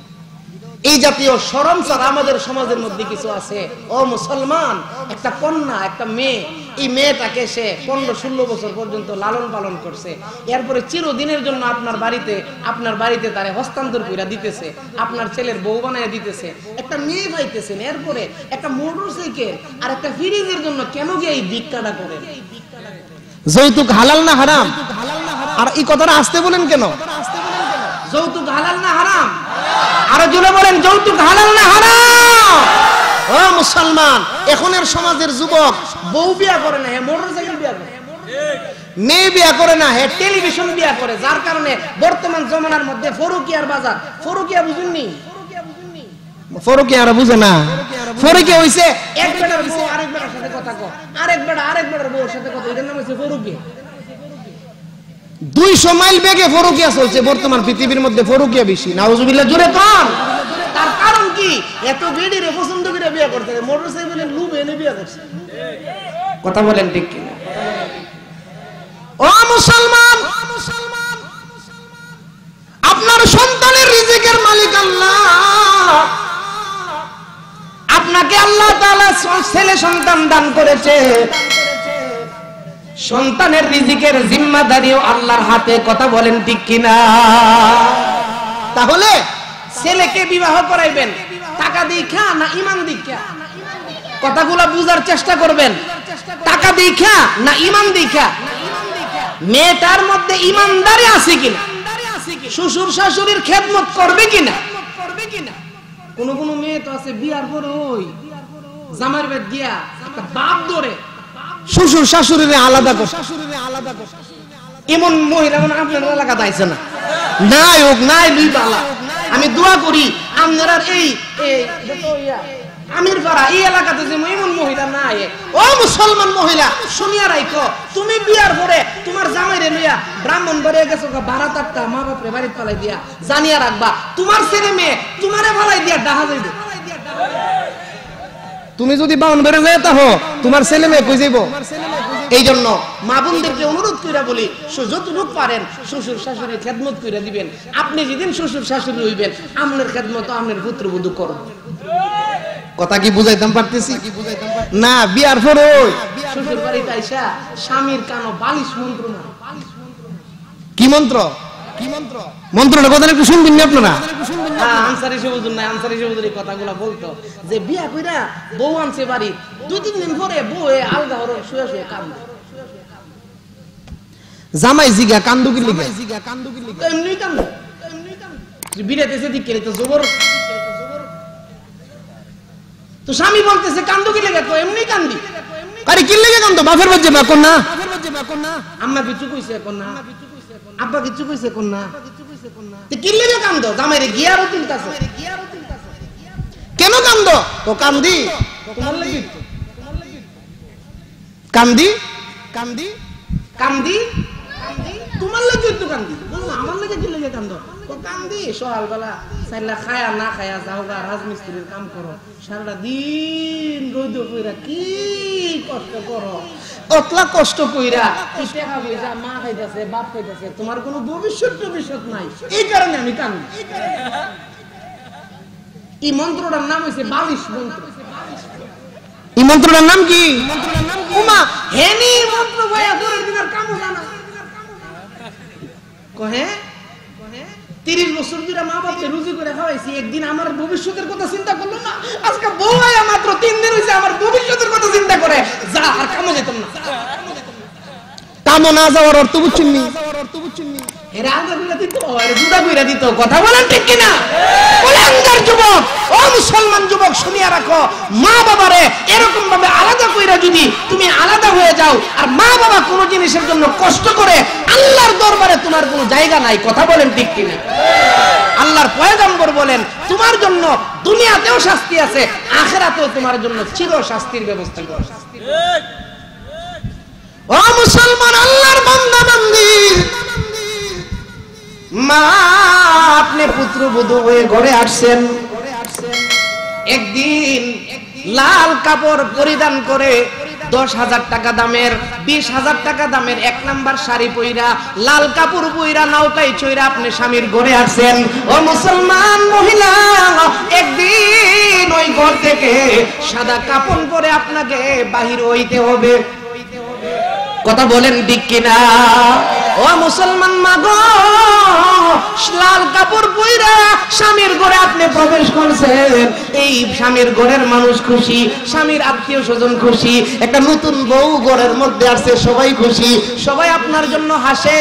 Speaker 1: এই জাতীয় শরম ছাড়া আমাদের সমাজের মধ্যে কিছু আছে। ও মুসলমান, একটা কন্যা একটা মেয়ে, এই মেয়েটাকে সে 15-16 বছর পর্যন্ত লালন পালন করছে, এরপরে চিরদিনের জন্য আপনার বাড়িতে তারে হস্তান্তর করে দিতেছে, আপনার ছেলের বউ বানায় দিতেছে, একটা মেয়ে পাইতেছেন, এরপরে একটা মোটরসাইকেল আর একটা ফ্রিজের জন্য কেন গিয়ে এই ভিক্ষাটা করেন? যৌতুক হালাল না হারাম? আর এই কথাটা আসতে বলেন কেন? যৌতুক হালাল না হারাম? আরো জোরে বলেন যৌতুক হালাল না হারাম? ও মুসলমান, এখনের সমাজের যুবক বউ বিয়া করে না, মোটরসাইকেল বিয়া করে, মেয়ে বিয়া করে না, টেলিভিশন বিয়া করে, যার কারণে বর্তমান জমানার মধ্যে ফরুকিয়ার বাজার। ফরুকিয়া বুঝুননি? ফরুকিয়া আর বুঝে না। ফরুকিয়া হইছে এক বেটার বউ আরেক বেটার সাথে কথা কয়, আরেক বেটার বউর সাথে কথা, এটার নাম হইছে ফরুকিয়া। 200 মাইল বেগে ফরুকিয়া চলছে বর্তমান পৃথিবীর মধ্যে। ফরুকিয়া বেশি, নাউজুবিল্লাহ, জোরে কোন। তার কারণ কি? এত বেডিরে পছন্দ করে বিয়ে করতে, মোটরসাইকেলের লুবে এনে বিয়ে করছে। কথা বলেন ঠিক কিনা? ও মুসলমান, আপনার সন্তানের রিজিকের মালিক আল্লাহ। আপনাকে আল্লাহ তাআলা ছেলে সন্তান দান করেছে, সন্তানের রিজিকের জিম্মাদারিও আল্লাহর হাতে। কথা বলেন ঠিক কিনা? তাহলে ছেলেকে বিবাহ করাইবেন টাকা দেখা না ঈমান দেখা? কথাগুলো বুঝার চেষ্টা করবেন। টাকা দেখা না ঈমান দেখা? মেয়েটার মধ্যে ঈমানদারি আছে কিনা, শ্বশুর শাশুড়ির খেদমত করবে কিনা। কোন কোন মেয়ে তো আছে বিয়ার পরে ওই জামার বেদ দিয়া বাপ ধরে শ্বশুর শাশুড়ির আলাদা করে। এমন মহিলা মানে আপনার এলাকাতে আইছে না? নাই হোক নাই দুই পালা। আমি দোয়া করি আপনারা এই আমির পাড়া এই এলাকাতে যে এমন মহিলা নাই। ও মুসলমান মহিলা, শুনিয়া রাখো, তুমি বিয়ার পরে তোমার জামাইরে লইয়া ব্রাহ্মণ বাড়িয়ে গেছো ভাড়া তারটা মা বাপরে বাড়িতে পালাই দিয়া, জানিয়া রাখবা তোমার ছেলে মেয়ে তোমারে ভালাই দিয়া ডাহা যাইবে। তুমি যদি বাউন বেড়ে যায় তাহো তোমার ছেলে মেয়ে কই যাইব? এই জন্য মা বোনদেরকে অনুরোধ কইরা বলি, যতটুকু পারেন শ্বশুর শাশুড়ির খেদমত কইরা দিবেন। আপনি যেদিন শ্বশুর শাশুড়ি হইবেন, আপনার খেদমত আপনার পুত্রবধূ করুন। কথা কি বুঝাইতাম পারতেছি না? বিয়ার পরে শ্বশুর বাড়িতে আইসা স্বামীর কানো বালিশ মন্ত্র না। কি মন্ত্র? মন্ত্রটা কথা একটু শুনবেন না আপনারা? আনসারি সবুজুর না, আনসারি সবুজুর এই কথাগুলো বলতো যে বিয়া কইরা বউ আনছে বাড়ি, 2-3 দিন পরে বউ আলগা হলো শুয়ে শুয়ে কান্দে। জামাই জিগা কান্দু কি লিগে? এমনি কান্দে, বিরাতেছে দিকে তো জবর। তো স্বামী বলতেছে কান্দু কি লিগে? তো এমনি কান্দি। আরে কি লিগে কান্দো? বাপের বাজে বা কোন না, আম্মা কিছু কইছে কোন না, আব্বা কিছু কইছে কোন না, তে কি লিগে কান্দো? জামাইরে গিয়ারও তিনতাছে। কেন কান্দো? তো কান্দি তোমার লাগি, কান্দি কান্দি কান্দি তোমার লাগি তো কান্দি, বলো আমার লাগি কি লিগে কান্দো? তো কান্দি সকালবেলা সাইলা খায়া না খায়া যাওগা রাজমিস্ত্রির কাম করো, সারাটা দিন রোদ কইরা কি কষ্ট করো, অতলা কষ্ট কইরা টাকা পয়সা মা খাইতেছে বাপ খাইতেছে, তোমার কোনো ভবিষ্যৎ নাই, এই কারণে আমি কান্দি। এই মন্ত্রটার নাম হইছে বালিশ মন্ত্র। এই মন্ত্রটার নাম কি? উমা হেনি মন্ত্র ভাইয়া পরের দিনের কামও জানা কহে 30 বছর ধরে মা বাপকে রুজি করে খাওয়াইছি, একদিন আমার ভবিষ্যতের কথা চিন্তা করলো না। আজকে বউ আয়া মাত্র 3 দিন হইছে আমার ভবিষ্যতের কথা চিন্তা করে, যা আর কামও যেতাম না। কামও না যাওয়ার অর্থ বুঝছেন নি? এরা আঙ্গাগুলা দিত, এরা জুদা কইরা দিত। কথা বলেন ঠিক কিনা? কুলাঙ্গার যুবক, ও মুসলমান যুবক শুনিয়া রাখো, মা বাবারে এরকম ভাবে আলাদা কইরা যদি তুমি আলাদা হয়ে যাও, আর মা বাবা কোনো জিনিসের জন্য কষ্ট করে, আল্লাহর দরবারে তোমার কোনো জায়গা নাই। কথা বলেন ঠিক কিনা? আল্লাহর পয়গম্বর বলেন তোমার জন্য দুনিয়াতেও শাস্তি আছে, আখিরাতেও তোমার জন্য চির শাস্তির ব্যবস্থা করা। ও মুসলমান আল্লাহর বান্দা বান্দি, মা আপনি পুত্রবধূ হয়ে ঘরে আসছেন, একদিন লাল কাপড় পরিধান করে 10,000 টাকা দামের 20,000 টাকা দামের 1 নাম্বার শাড়ি পইরা লাল কাপড় পইরা নৌকায় চইরা আপনি স্বামীর ঘরে আসছেন। ও মুসলমান মহিলা, একদিন ওই ঘর থেকে সাদা কাপড় পরে আপনাকে বাহির হইতে হবে। কথা বলেন ঠিক কিনা? ও মুসলমান মাগো, লাল কাপড় পইরা স্বামীর ঘরে আপনি প্রবেশ করছেন, এই স্বামীর ঘরের মানুষ খুশি, স্বামীর আত্মীয় স্বজন খুশি, একটা নতুন বউ ঘরের মধ্যে আসছে, সবাই খুশি, সবাই আপনার জন্য হাসে,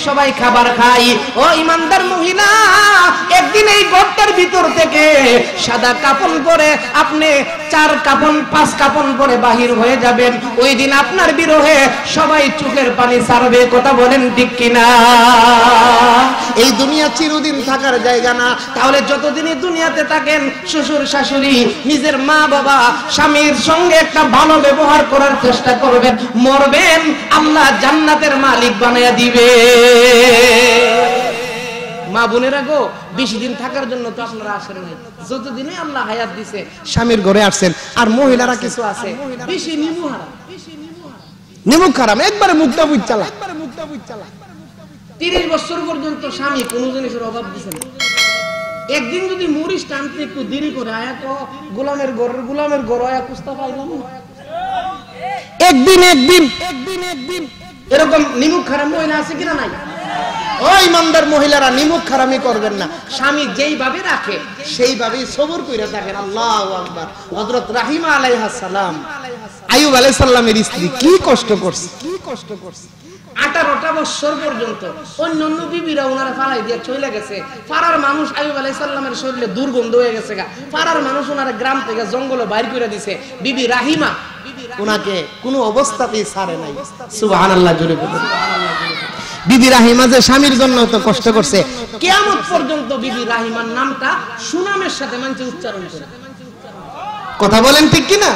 Speaker 1: সবাই খাবার খায়। ও ইমানদার মহিলা, একদিন এই ঘরটার ভিতর থেকে সাদা কাপড় পরে আপনি 4 কাপড় 5 কাপড় পরে বাহির হয়ে যাবেন, ওই দিন আপনার বিরহে সবাই চোখের পানি ছাড়বে। কথা বলেন ঠিক কিনা? এই দুনিয়া চিরদিন থাকার জায়গা না। তাহলে যতদিনই দুনিয়াতে থাকেন, শ্বশুর শাশুড়ি, নিজের মা বাবা, স্বামীর সঙ্গে একটা ভালো ব্যবহার করার চেষ্টা করবেন। মরবেন, আল্লাহ জান্নাতের মালিক বানায়া দিবে। মা বোনেরা গো, 20 দিন থাকার জন্য তো আপনারা আসেন নাই, যতদিনই আল্লাহ হায়াত দিছে স্বামীর ঘরে আসছেন। আর মহিলারা কিছু আছে বেশি নিমুখ হারাম, একবারে মুক্তা বুঝ চালা, 30 বছর পর্যন্ত স্বামী কোন জিনিসের অভাব দিছে না। একদিন যদি মরিচ টানতে একটু দেরি করে আয়া তো গোলামের ঘর আয়া কুস্তা পাইলাম না। একদিন এরকম নিমুখ হারাম মহিলা আছে কিনা? নাই। ও ইমানদার মহিলারা, নিমুখ হারামি করবেন না। স্বামী যেইভাবে রাখে সেইভাবেই সবর কইরা থাকেন। আল্লাহু আকবার। হযরত রাহিমা আলাইহিস সালাম, আইয়ুব আলাইহিস সালামের স্ত্রী কি কষ্ট করছে, 18টা বছর পর্যন্ত অন্যান্য বিবিরা ওনারা ফালাই দিয়ে চলে গেছে। পাড়ার মানুষ আইয়ুব আলাইহিস সালামের শরীরে দুর্গন্ধ হয়ে গেছে গা। পাড়ার মানুষ ওনারা গ্রাম থেকে জঙ্গলে বাইর করে দিয়েছে। বিবি রাহিমা ওনাকে কোনো অবস্থাতেই ছাড়ে নাই। সুবহানাল্লাহ জোরে বলুন। বিবি রাহিমা যে স্বামীর জন্য তো কষ্ট করছে, কিয়ামত পর্যন্ত বিবি রাহিমার নামটা সুনামের সাথে মানুষ উচ্চারণ করে। কথা বলেন ঠিক কিনা?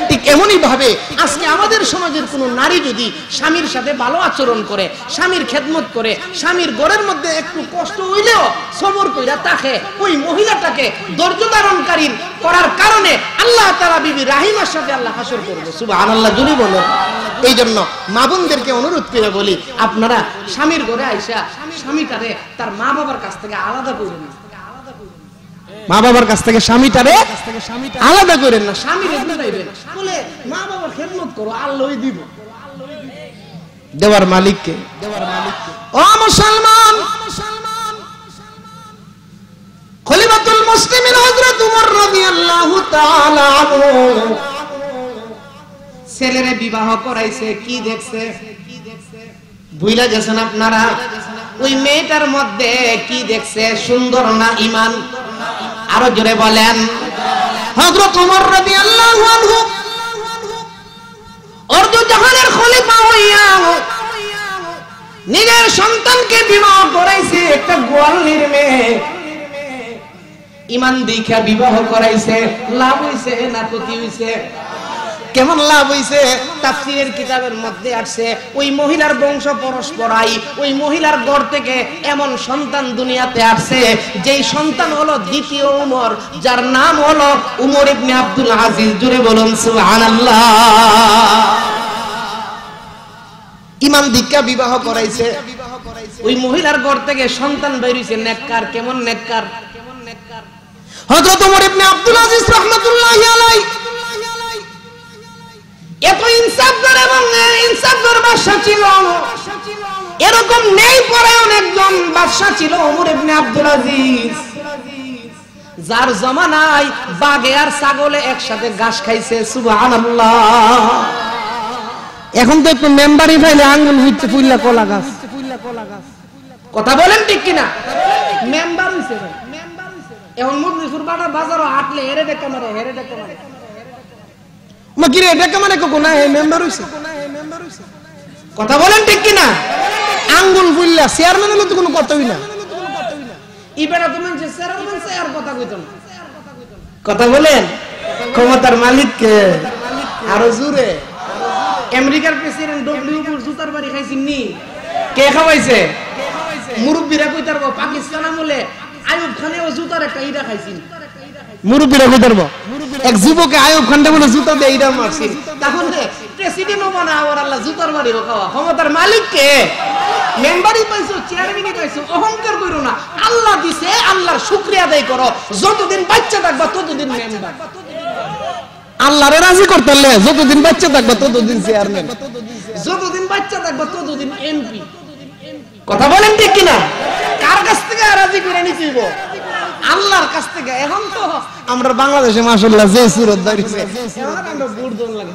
Speaker 1: ঠিক এমনই ভাবে আজকে আমাদের সমাজের কোন নারী যদি স্বামীর সাথে ভালো আচরণ করে, স্বামীর খেদমত করে, স্বামীর ঘরের মধ্যে একটু কষ্ট হইলেও সবর কইরা থাকে, ওই মহিলাটাকে ধৈর্য ধারণকারী করার কারণে আল্লাহ তাআলা বিবি রাহিমার সাথে আল্লাহ হাসর করবে। সুবহানাল্লাহ জোরে বলেন। এই জন্য মা বোনদেরকে অনুরোধ করে বলি, আপনারা স্বামীর ঘরে আইসা স্বামীটারে তার মা বাবার কাছ থেকে আলাদা করে নিন। মা বাবার কাছ থেকে স্বামীটারে আলাদা করেন না। স্বামীর বলে মা বাবার খেদমত করো, আল্লাহই দিব। দেওয়ার মালিককে। ও মুসলমান, খলিফাতুল মুসলিমিন হযরত ওমর রাদিয়াল্লাহু তাআলা আনহু ছেলেরে বিবাহ করাইছে, কি দেখছে ভুইলা গেছেন আপনারা? ওই মেয়েটার মধ্যে কি দেখছে? সুন্দর না ঈমান? আরো জোরে বলেন। হযরত ওমর রাদিয়াল্লাহু আনহু অর্ধ জাহানের খলিফা হইয়া নিজের সন্তানকে বিবাহ করাইছে, একটা গোয়ালির মেয়ে। ঈমান দেখা বিবাহ করাইছে, লাভ হইছে না ক্ষতি হইছে? কেমন লাভ হইছে? তাফসীরের কিতাবের মধ্যে আছে, ওই মহিলার বংশ পরস্পরাই, ওই মহিলার ঘর থেকে এমন সন্তান দুনিয়াতে আসছে, যেই সন্তান হলো দ্বিতীয় উমর, যার নাম হলো উমর ইবনে আব্দুল আজিজ। জোরে বলুন সুবহানাল্লাহ। ঈমান দীক্ষা বিবাহ করাইছে, ওই মহিলার ঘর থেকে সন্তান বের হইছে নেককার। কেমন নেককার? হযরত উমর ইবনে আব্দুল আজিজ রাহমাতুল্লাহি আলাইহি এত ইনসাফদার এবং ইনসাফদার বাদশা ছিল, এরকম নেই পরায়ণ একজন বাদশা ছিল ওমর ইবনে আব্দুল আজিজ, যার জমানায় বাঘে আর ছাগলে একসাথে ঘাস খাইছে। সুবহানাল্লাহ। এখন তো একটু মেম্বারি ফাইলে আঙ্গুল হইছে ফুল্লা কলা গাছ। কথা বলেন ঠিক কিনা? মেম্বার হইছে ভাই, এখন মুদনিপুর বাজারও হাঁটলে হেরে দেখা মারে, হেরে দেখা মারে। কথা বলেন ঠিক কিনা? আঙ্গুল ফুললা চেয়ারম্যান হলে তো কোনো কথাই না। কথা বলেন। ক্ষমতার মালিককে আরো জোরে। আমেরিকার প্রেসিডেন্ট ডব্লিউ বুশ জুতার বাড়ি খাইছেন নি? কে খাওয়াইছে? মুরব্বীরা কইতার পাকিস্তান আমলে আইয়ুব খানেও জুতার একটা ইটা খাইছেন। মুরব্বীরা কইতারবো এক যুবকে আইয়ুব খানটা বলে জুতা দিয়ে ইটা মারছেন। তখন প্রেসিডেন্টও বানা আর আল্লাহ জুতার বাড়িও খাওয়া। ক্ষমতার মালিক কে? মেম্বারই পাইছো, চেয়ারম্যানই পাইছো, অহংকার করো না। আল্লাহ দিছে, আল্লাহর শুকরিয়া আদায় করো। যতদিন বাচ্চা থাকবা ততদিন মেম্বার। আল্লাহরে রাজি করতে হলে যতদিন বাচ্চা থাকবা ততদিন চেয়ারম্যান, যতদিন বাচ্চা থাকবা ততদিন এমপি। কথা বলেন ঠিক কিনা? কার কাছ থেকে রাজি করে নিছিব? আল্লাহর কাছ থেকে। এখন তো আমরা বাংলাদেশে মাশাআল্লাহ যে সুরত দাঁড়িয়েছে এখন আমরা বুড়দন লাগে।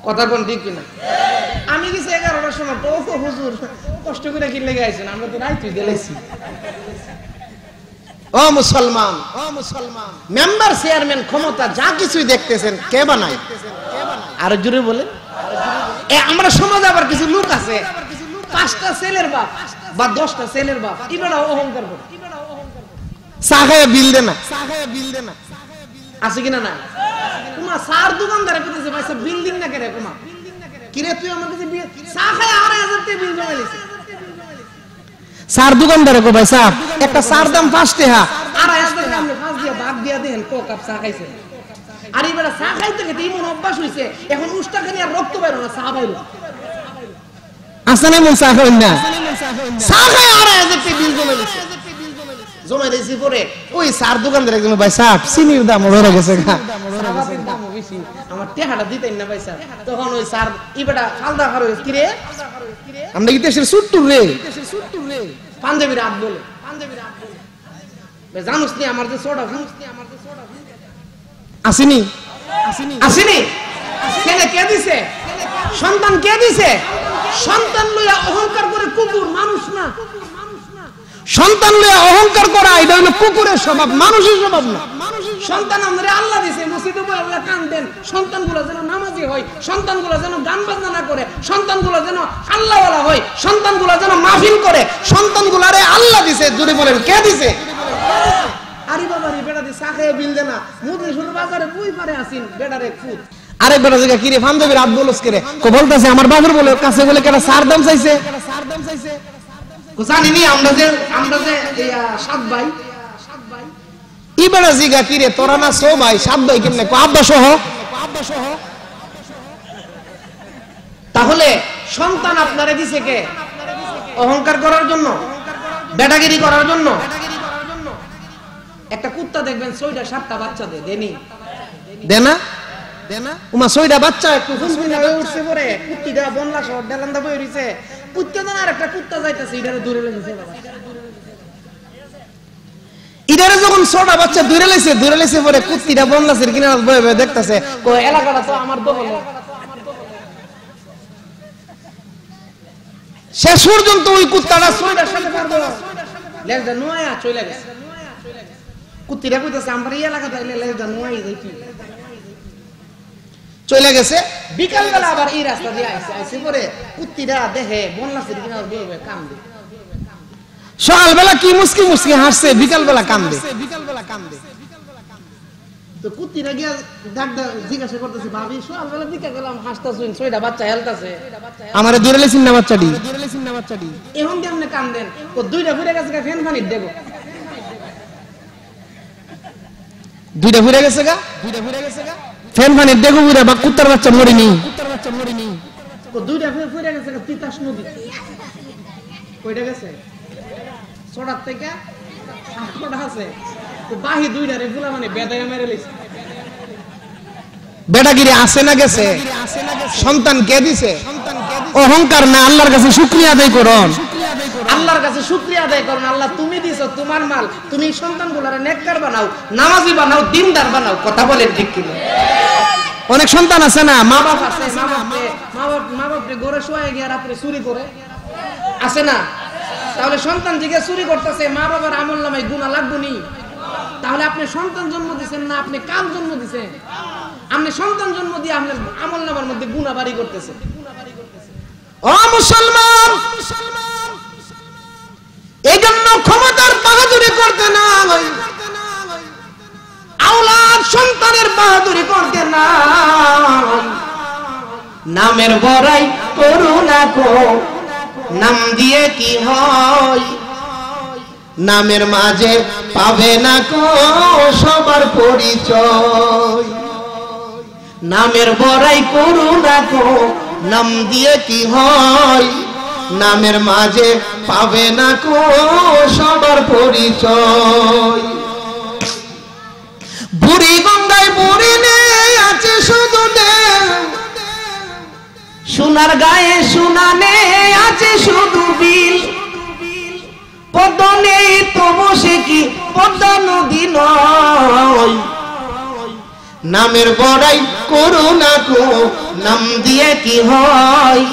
Speaker 1: কথা কোন ঠিক কিনা? আমি গেছি 11টার সময়, তো হুজুর কষ্ট করে কি লেগে আইছেন, আমরা তো রাইতে গেলেছি। ও মুসলমান, মেম্বার চেয়ারম্যান ক্ষমতা যা কিছুই দেখতেছেন কে বানায়? আর জোরে বলেন। আমরা সমাজে আবার কিছু লোক আছে 5টা ছেলের বাপ বা 10টা ছেলের বাপ, এবারে অহংকার করে চা খায় বিল দেনা, আছে কিনা? না কুমা সার দোকানদারে কইতেছে ভাই সব বিল দিন না করে। কুমা কিরে তুই আমার কাছে চা খায় 2,500 টাকা বিল জমা লিছিস। সার দোকানদারে কো ভাই সাহেব একটা সার দাম 5 টাকা, 2,500 টাকা আপনি 5 দিয়া ভাগ দিয়া দেন, কো কাপ চা খাইছে। আর এবারে চা খাইতে খেতে এমন অভ্যাস হইছে, এখন উষ্টা খানি আর রক্ত বাইরো না, চা বাইরো। আসলে মন চা খাই না, চা খায় 2,500 টাকা বিল জমা লিছে। জমা দিয়েছি পরে ওই সার দোকানদার একজন ভাই সাহেব চিনির দাম বেড়ে গেছে, সাহাবাতের দাম বেশি, আমার টাকাটা দিতেন না ভাই সাহেব। তখন ওই সার ইবেটা ফালদা খার হইছে, কি রে আমরা কি দেশের সুট্টুর রে পাঞ্জাবি রাত বলে, জানুস নি আমার যে সোডা আসেনি, আসেনি ছেলে কে দিছে? সন্তান কে দিছে? সন্তান লইয়া অহংকার করে কুকুর, মানুষ না। সন্তান লইয়া অহংকার করা এটা হলো কুকুরের স্বভাব, মানুষের স্বভাব না। সন্তান আমাদের আল্লাহ দিয়েছে, মসজিদে বই আল্লাহ কাঁদেন সন্তানগুলো যেন নামাজি হয়, সন্তানগুলো যেন গান বাজনা না করে, সন্তানগুলো যেন আল্লাহওয়ালা হয়, সন্তানগুলো যেন মাহফিল করে, সন্তানগুলারে আল্লাহ দিয়েছে। যদি বলেন কে দিছে? আরে বাবা রে বেটা দি সাখে বিল দেনা, মুদিশুর বাজারে বই পারে আসিন বেটারে ফুট। আরে বেটা জায়গা কি রে ফান্দাবি রাত বলস করে, কো বলতাছে আমার বাজার বলে কাছে বলে কেটা সার দাম চাইছে, জানি নি আমরা যে সাত ভাই ইবেলা জিগা কি রে তোরা না সো ভাই, সাত ভাই কেমনে? আব্বা সহ। তাহলে সন্তান আপনারে দিছে কে? অহংকার করার জন্য, বেটাগিরি করার জন্য। একটা কুত্তা দেখবেন 6টা 7টা বাচ্চা দেনি দেনা উমা 6টা বাচ্চা একটু হুমকিনা হয়ে উঠছে পরে কুত্তিটা বনলা শহর ডেলান্দা বই রইছে, কুত্তা না আর একটা কুত্তা যাইতেছে ইডারে দূরে লেগেছে। ইডারে যখন 6টা বাচ্চা দূরে লেছে পরে কুত্তিটা বনলাসের কিনারে বয়ে বয়ে দেখতেছে, কো এলাকাটা তো আমার দখল। শেষ পর্যন্ত ওই কুত্তাটা 6টার সাথে পারবো লেজটা নোয়া চলে গেছে। কুত্তিটা কইতাছে আমরা এই এলাকা তাইলে লেজটা নোয়াই যাইতি, চলে গেছে। বিকাল বেলা আবার এই রাস্তা দিয়ে আইছে পরে কুত্তিটা দেখে বনলাসের কিনারে বয়ে বয়ে কান্দে। সকাল বেলা কি মুস্কি মুস্কি হাসছে, বিকাল বেলা কান্দে। তো কুত্তিটা গিয়া ডাকদা জিজ্ঞাসা করতেছে, ভাবি সকাল বেলা দিকে গেলাম হাসতাছুন, 6টা বাচ্চা হেলতাছে, আমারে দূরে লেছিন না বাচ্চাটি, এখন কেমনে কান্দেন? ও 2টা ঘুরে গেছে গা, ফ্যান ফানির দেখো 2টা ঘুরে গেছে গা, ফ্যান ফানির দেখো ঘুরে বা কুত্তার বাচ্চা মরিনি, ও 2টা ঘুরে গেছে গা তিতাস নদী। কয়টা গেছে? 6টার থেকে 8টা আছে, তো বাহি 2টারে ফুলা মানে বেদায় মেরে লইছে। বেটাগিরি আসে না গেছে? সন্তান কে দিছে? অহংকার না, আল্লাহর কাছে শুকরিয়া আদায় করুন, আল্লাহর কাছে শুকরিয়া আদায় করুন। আল্লাহ তুমি দিছো, তোমার মাল, তুমি সন্তানগুলোরে নেককার বানাও, নামাজি বানাও, দিনদার বানাও। কথা বলেন ঠিক কিনা? অনেক সন্তান আছে না, মা বাপ আছে, মা বাপরে ঘরে শুয়ে গিয়ে রাত্রে চুরি করে, আছে না? তাহলে সন্তান জিগে চুরি করতেছে, মা বাবার আমল নামায় গুনাহ লাগবে নি? তাহলে আপনি সন্তান জন্ম দিচ্ছেন না, আপনি কাল জন্ম দিচ্ছেন? আপনি সন্তান জন্ম দিয়ে আপনার আমল নামার মধ্যে গুনাহ বাড়ি করতেছে। ও মুসলমান, এই জন্য ক্ষমতার বাহাদুরি করতে না, আওলাদ সন্তানের বাহাদুরি করতে না, নামের বড়াই করু না কো, নাম দিয়ে কি হয়? নামের মাঝে পাবে না কো সবার পরিচয়। নামের বড়াই করু না কো, নাম দিয়ে কি হয়? নামের মাঝে পাবে না কো সবার পরিচয়। বুড়ি গঙ্গায় বুড়ি নেই আছে শুধু দেব, উনার গায়ে শুনানে আছে শুধু বিল, পদ্মা নেই তবু সে কি পদ্মা নদী নয়। নামের বড়াই করো না কো, নাম দিয়ে কি হয়,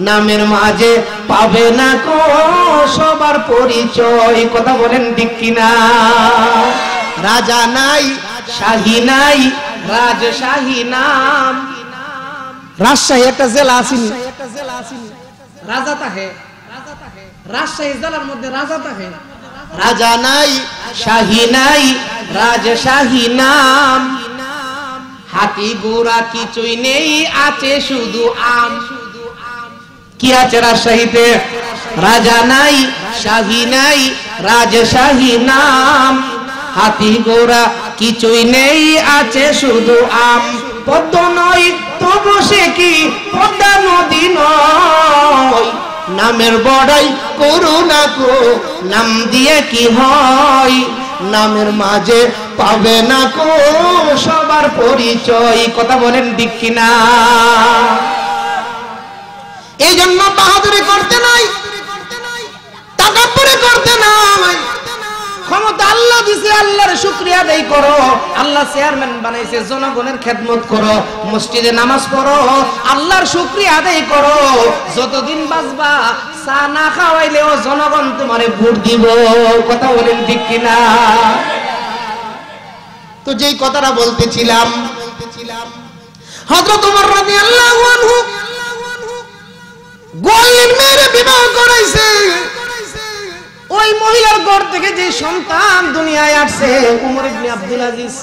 Speaker 1: নামের মাঝে পাবে না কো সবার পরিচয়। কথা বলেন ঠিক কিনা? রাজা নাই শাহী নাই, রাজশাহী নাম। রাজশাহী একটা জেলা আসেনি, রাজা তাহে, রাজশাহী জেলার মধ্যে রাজা তাহে। রাজা নাই শাহী নাই, রাজশাহী নাম। হাতি ঘোড়া কিছুই নেই, আছে শুধু আম। কি আছে রাজশাহীতে? রাজা নাই শাহী নাই, রাজশাহী নাম। হাতি ঘোড়া কিছুই নেই, আছে শুধু আম। পদ্মা নয় তবু সে কি পদ্মা নদী নয়। নামের বড়াই করো না কো, নাম দিয়ে কি হয়, নামের মাঝে পাবে না কো সবার পরিচয়। কথা বলেন ঠিক কিনা? এই জন্য বাহাদুরি করতে নাই, তাকাব্বুরি করতে নাই। ক্ষমতা আল্লাহ দিছে, আল্লাহর শুকরিয়া আদায় করো। আল্লাহ চেয়ারম্যান বানাইছে, জনগণের খেদমত করো, মসজিদে নামাজ পড়ো, আল্লাহর শুকরিয়া আদায় করো। যতদিন বাঁচবা চা না খাওয়াইলেও জনগণ তোমারে ভোট দিব। কথা বলেন ঠিক কিনা? তো যেই কথাটা বলতেছিলাম, হযরত ওমর রাদিয়াল্লাহু আনহু গোয়ালির মেয়েরে বিবাহ করাইছে। ওই মহিলার ঘর থেকে যে সন্তান দুনিয়ায় আসছে উমর ইবনে আব্দুল আজিজ।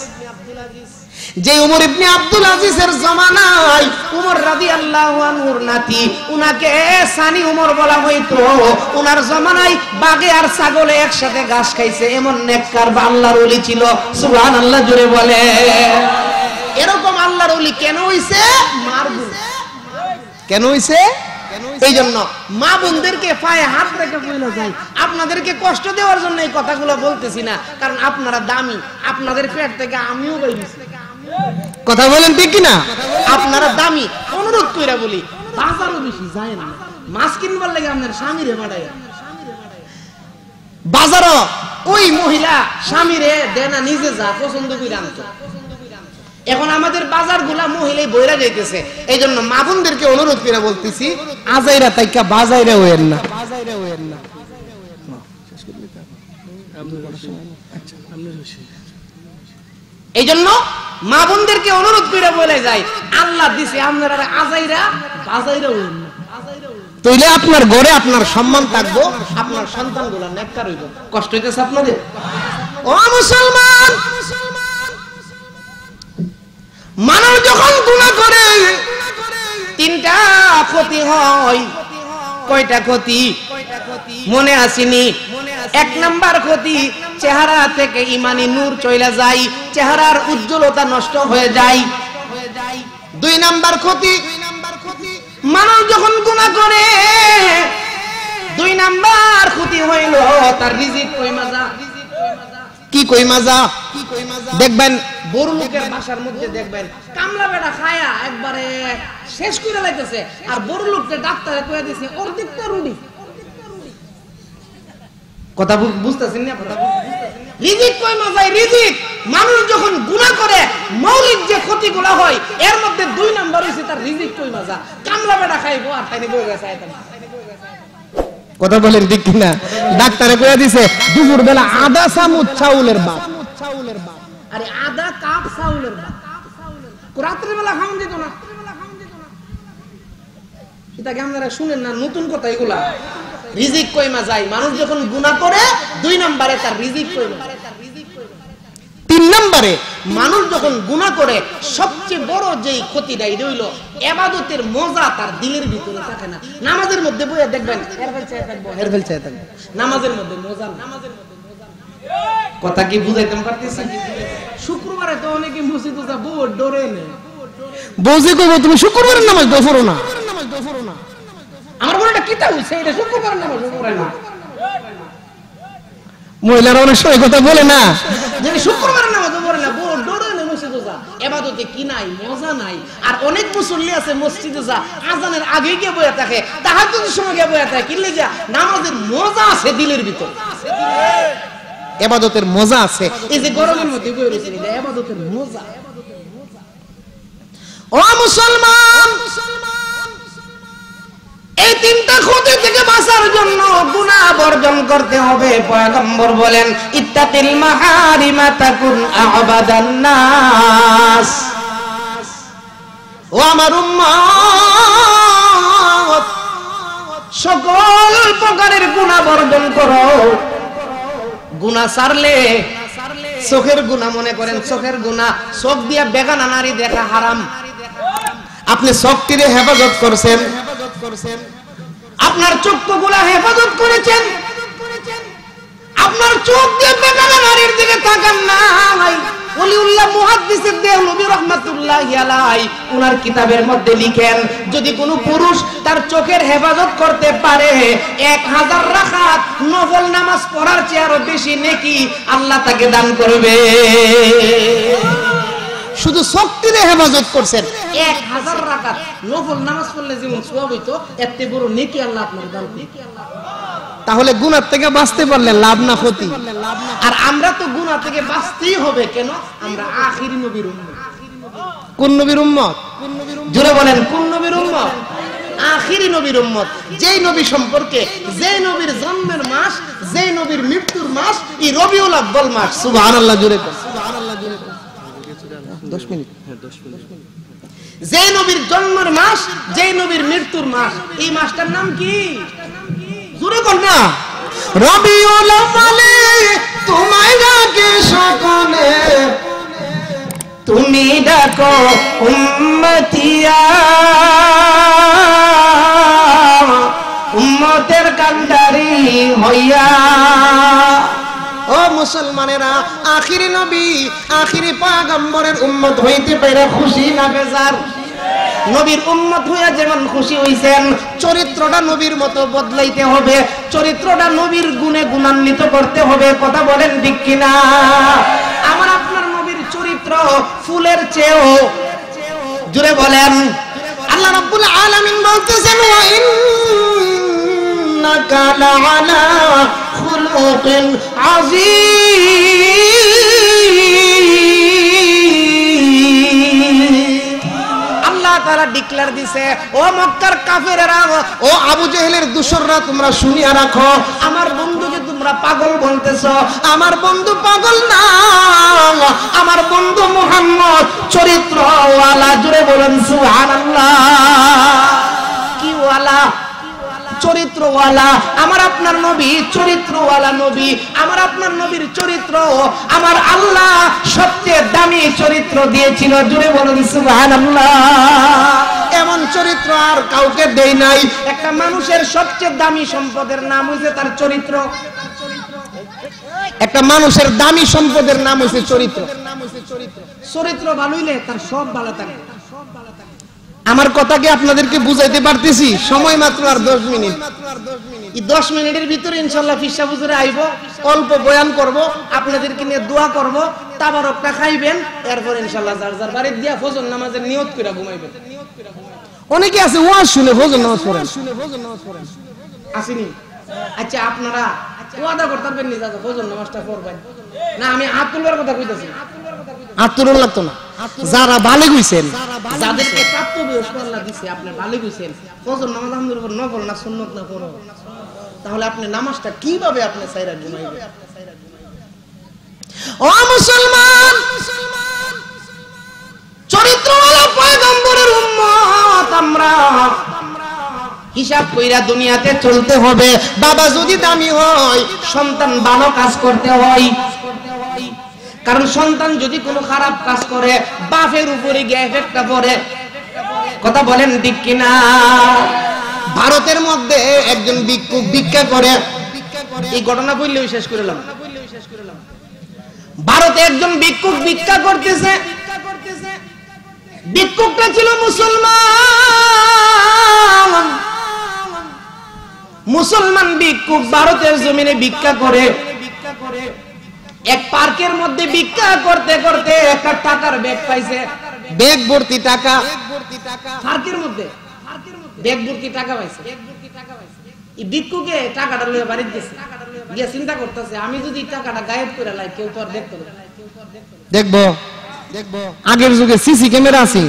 Speaker 1: যে উমর ইবনে আব্দুল আজিজের জামানায় উমর রাদিয়াল্লাহু আনহুর নাতি, উনাকে সানি উমর বলা হইতো। উনার জামানায় বাঘে আর ছাগলে একসাথে ঘাস খাইছে, এমন নেককার আল্লাহর ওলি ছিল। সুবহানাল্লাহ জোরে বলে। এরকম আল্লাহর ওলি কেন হইছে? মারবুল কেন হইছে? এই জন্য মা বোনদেরকে পায়ে হাত রেখে বলে যাই, আপনাদেরকে কষ্ট দেওয়ার জন্য এই কথাগুলো বলতেছি না, কারণ আপনারা দামি, আপনাদের পেট থেকে আমিও বাইছি। কথা বলেন ঠিক কিনা? আপনারা দামি, অনুরোধ কইরা বলি, বাজারও বেশি যায় না, মাছ কিনবার লাগে আপনার স্বামীরে বাড়ায়। বাজারও ওই মহিলা স্বামীরে দেয় না, নিজে যা পছন্দ করে আনতো। এখন আমাদের বাজারগুলা মহিলাই বইরা যাইতেছে। এই জন্য মা বোনদেরকে অনুরোধ করে বলতেছি, আজাইরা তাইকা বাজাইরা হইেন না। এই জন্য মা বোনদেরকে অনুরোধ করে বলে যায়, আল্লাহ দিছে আপনারা আজাইরা বাজাইরা হইেন না। তাইলে আপনার ঘরে আপনার সম্মান থাকবো, আপনার সন্তানগুলা নেককার হইব। কষ্ট হইতেছে আপনাদের? ও মুসলমান, মানুষ যখন গুনাহ করে তিনটা ক্ষতি হয়। কয়টা ক্ষতি মনে আসেনি? এক নাম্বার ক্ষতি, চেহারা থেকে ইমানি নূর চলে যায়, চেহারার উজ্জ্বলতা নষ্ট হয়ে যায়। দুই নাম্বার ক্ষতি, মানুষ যখন গুনাহ করে দুই নাম্বার ক্ষতি হইল তার রিজিক কইমা যায়। কি কইমা যা? দেখবেন বড় লোকের বাসার মধ্যে দেখবেন কামলা বেড়া খায়া একবারে শেষ করে লাইতেছে, আর বড় লোককে ডাক্তারে কইয়া দিছে অর্ধেকটা রুটি। কথা বুঝতেছেন না? কথা রিজিক কইমা যায়, রিজিক। মানুষ যখন গুনাহ করে মৌলিক যে ক্ষতিগুলো হয় এর মধ্যে দুই নাম্বার হইছে তার রিজিক কইমা যা। কামলা বেড়া খাইবো আর তাইনি বই গেছে আইতা। কথা বলেন ঠিক কিনা? ডাক্তারে কইয়া দিছে দুপুর বেলা আধা চামচ চাউলের ভাত। আরে আধা কাপ চাউলের ভাত রাত্রি বেলা খাওয়ান যেত না। এটাকে আপনারা শুনেন না, নতুন কথা এগুলা। রিজিক কইমা যায়, মানুষ যখন গুনাহ করে দুই নম্বরে তার রিজিক কইমা। তিন নম্বরে মানুষ যখন গুনাহ করে সবচেয়ে বড় যেই ক্ষতিটা এটা হইল ইবাদতের মজা তার দিলের ভিতরে থাকে না। নামাজের মধ্যে বইয়া দেখবেন হেরফেল চায় থাকবো, হেরফেল চায় থাকবো, নামাজের মধ্যে মজা না। কথা কি বুঝাইতে পারতেছি? শুক্রবারে তো অনেকে মসজিদে যা বউ ডরে না, বউজি কইবো তুমি শুক্রবারের নামাজ দফরো না। আমার বড়টা কিতা হইছে, এটা শুক্রবারের নামাজ পড়ে না। মহিলারা অনেক সময় কথা বলে না, যে শুক্রবারের নামাজ পড়ে না, বউ ডরে না মসজিদে যা। ইবাদত মধ্যে কি নাই, মজা নাই। আর অনেক মুসল্লি আছে মসজিদে যা আজানের আগে গিয়ে বয়ে থাকে, তাহাজ্জুদের সময় গিয়ে বয়ে থাকে, কি লেগা? নামাজের মজা আছে দিলের ভিতর, ইবাদতের মজা আছে। এই যে গরমের মধ্যে বয়ে রয়েছে, এটা ইবাদতের মজা। ও মুসলমান, এই তিনটা ক্ষতি থেকে বাঁচার জন্য গুনাহ বর্জন করতে হবে। পয়গম্বর বলেন, ইত্তাকিল মাহারিমা তাকুন আবাদান নাস। ও আমার উম্মত, সকল প্রকারের গুনাহ বর্জন করো। গুনাহ ছাড়লে, চোখের গুনাহ মনে করেন, চোখের গুনাহ, চোখ দিয়া বেগানা নারী দেখা হারাম। আপনি চোখটিরে হেফাজত করছেন, আপনার চক্ষুগুলা হেফাজত করেছেন, আপনার চোখ দিয়ে বেগানা নারীর দিকে তাকান নাই। ওলিউল্লাহ মুহাদ্দিসের দেহলভী রাহমাতুল্লাহি আলাইহি ওনার কিতাবের মধ্যে লিখেন, যদি কোনো পুরুষ তার চোখের হেফাজত করতে পারে 1000 রাকাত নফল নামাজ পড়ার চেয়ে বেশি নেকি আল্লাহ তাকে দান করবে। শুধু শক্তিরে হেফাজত করছেন, 1000 রাকাত নফল নামাজ পড়লে যেমন সওয়াব হইতো, এত বড় নেকি আল্লাহ আপনার দান করবে। তাহলে গুনাহ থেকে বাঁচতে পারলে লাভ না ক্ষতি? আর আমরা তো গুনাহ থেকে বাঁচতেই হবে, কেন? আমরা আখিরি নবীর উম্মত। কোন নবীর উম্মত? জোরে বলেন, কোন নবীর উম্মত? আখিরি নবীর উম্মত। যেই নবী সম্পর্কে, যেই নবীর জন্মের মাস, যেই নবীর মৃত্যুর মাস এই রবিউল আউয়াল মাস। সুবহানাল্লাহ, জোরে বলেন সুবহানাল্লাহ, জোরে বলেন। 10 মিনিট, হ্যাঁ 10 মিনিট। যেই নবীর জন্মের মাস, যেই নবীর মৃত্যুর মাস, এই মাসটার নাম কি? জোরে বল না। রবিউল আউয়ালে তোমায় ডাকে সকলে, তুমি ডাকো উম্মতিয়া, উম্মতের কান্ডারি হইয়া। ও মুসলমানেরা, আখিরি নবী, আখিরি পয়গম্বরের উম্মত হইতে পেরে খুশি না বেজার? নবীর উম্মত হইয়া যেমন খুশি হইছেন, চরিত্রটা নবীর মতো বদলাইতে হবে, চরিত্রটা নবীর গুণে গুণান্বিত করতে হবে। কথা বলেন ঠিক কিনা? আমার আপনার নবীর চরিত্র ফুলের চেয়েও, জুড়ে বলেন, আল্লাহ রাব্বুল আলামিন বলতেছেন, ওয়া ইন্নাকা লাআলা খুলুকিন আযীম। তারা ডিক্লেয়ার দিছে, ও মক্কার কাফেরেরা, ও আবু জেহেলের দোসররা, তোমরা শুনিয়া রাখো, আমার বন্ধুকে তোমরা পাগল বলতেছো, আমার বন্ধু পাগল না, আমার বন্ধু মুহাম্মদ চরিত্রওয়ালা। জোরে বলেন সুবহানাল্লাহ। কি ওয়ালা? চরিত্রওয়ালা। আমার আপনার নবী চরিত্রওয়ালা নবী। আমার আপনার নবীর চরিত্র আমার আল্লাহ সবচেয়ে দামি চরিত্র দিয়েছিল। জুড়ে বলুন সুবহানাল্লাহ। এমন চরিত্র আর কাউকে দেই নাই। একটা মানুষের সবচেয়ে দামি সম্পদের নাম হইছে তার চরিত্র। একটা মানুষের দামি সম্পদের নাম হইছে চরিত্র। চরিত্র ভালো হইলে তার সব ভালো থাকে। আমার কথা কি আপনাদেরকে বুঝাইতে পারতেছি? সময় মাত্র আর 10 মিনিট। এই 10 মিনিটের ভিতরে ইনশাআল্লাহ ফিসা হুজুরে আইব, অল্প বয়ান করব, আপনাদেরকে নিয়ে দোয়া করব, তাবারকটা খাইবেন, এরপর ইনশাআল্লাহ যার যার বাড়ি দিয়া ফজর নামাজের নিয়ত করে ঘুমাইবেন। অনেকে আছে ওয়াজ শুনে ফজর নামাজ পড়েন, আসেনি? আচ্ছা, আপনারা ওয়াদা করতে পারবেন নি দাদা ফজর নামাজটা পড়বেন না? আমি হাত তোলার কথা কইতাছি। হাত তোলা লাগতো না। যারা বালিগ হইছেন, যাদেরকে প্রাপ্ত বয়স আল্লাহ দিয়েছে, আপনি বালিগ হইছেন, ফজর নামাজ আমাদের উপর নফল না সুন্নাত না পড়ো, তাহলে আপনি নামাজটা কিভাবে আপনি সাইরা ঘুমাইবেন? ও মুসলমান, চরিত্রওয়ালা পয়গম্বরের উম্মত আমরা। হিসাব কইরা দুনিয়াতে চলতে হবে। বাবা যদি দামি হয়, সন্তান ভালো কাজ করতে হয়, কারণ সন্তান যদি কোনো খারাপ কাজ করে বাপের উপরে গিয়ে এফেক্টটা পড়ে। কথা বলেন ঠিক কিনা? ভারতের মধ্যে একজন ভিক্ষুক ভিক্ষা করে, এই ঘটনা বললেই শেষ করলাম। ভারতে একজন ভিক্ষুক ভিক্ষা করতেছে, ভিক্ষুকটা ছিল মুসলমান। মুসলমান ভিক্ষুক ভারতের জমিনে ভিক্ষা করে। এক পার্কের মধ্যে ভিক্ষা করতে করতে একটা টাকার ব্যাগ পাইছে। ব্যাগ ভর্তি টাকা, ফার্কের মধ্যে ব্যাগ ভর্তি টাকা পাইছে। এই ভিক্ষুকে টাকাটা লইয়া বাড়ি গেছে, গিয়া চিন্তা করতেছে আমি যদি টাকাটা গায়েব করে লাই কেউ তো আর দেখতে পাবে না। দেখবো আগের যুগে সিসি ক্যামেরা আছে,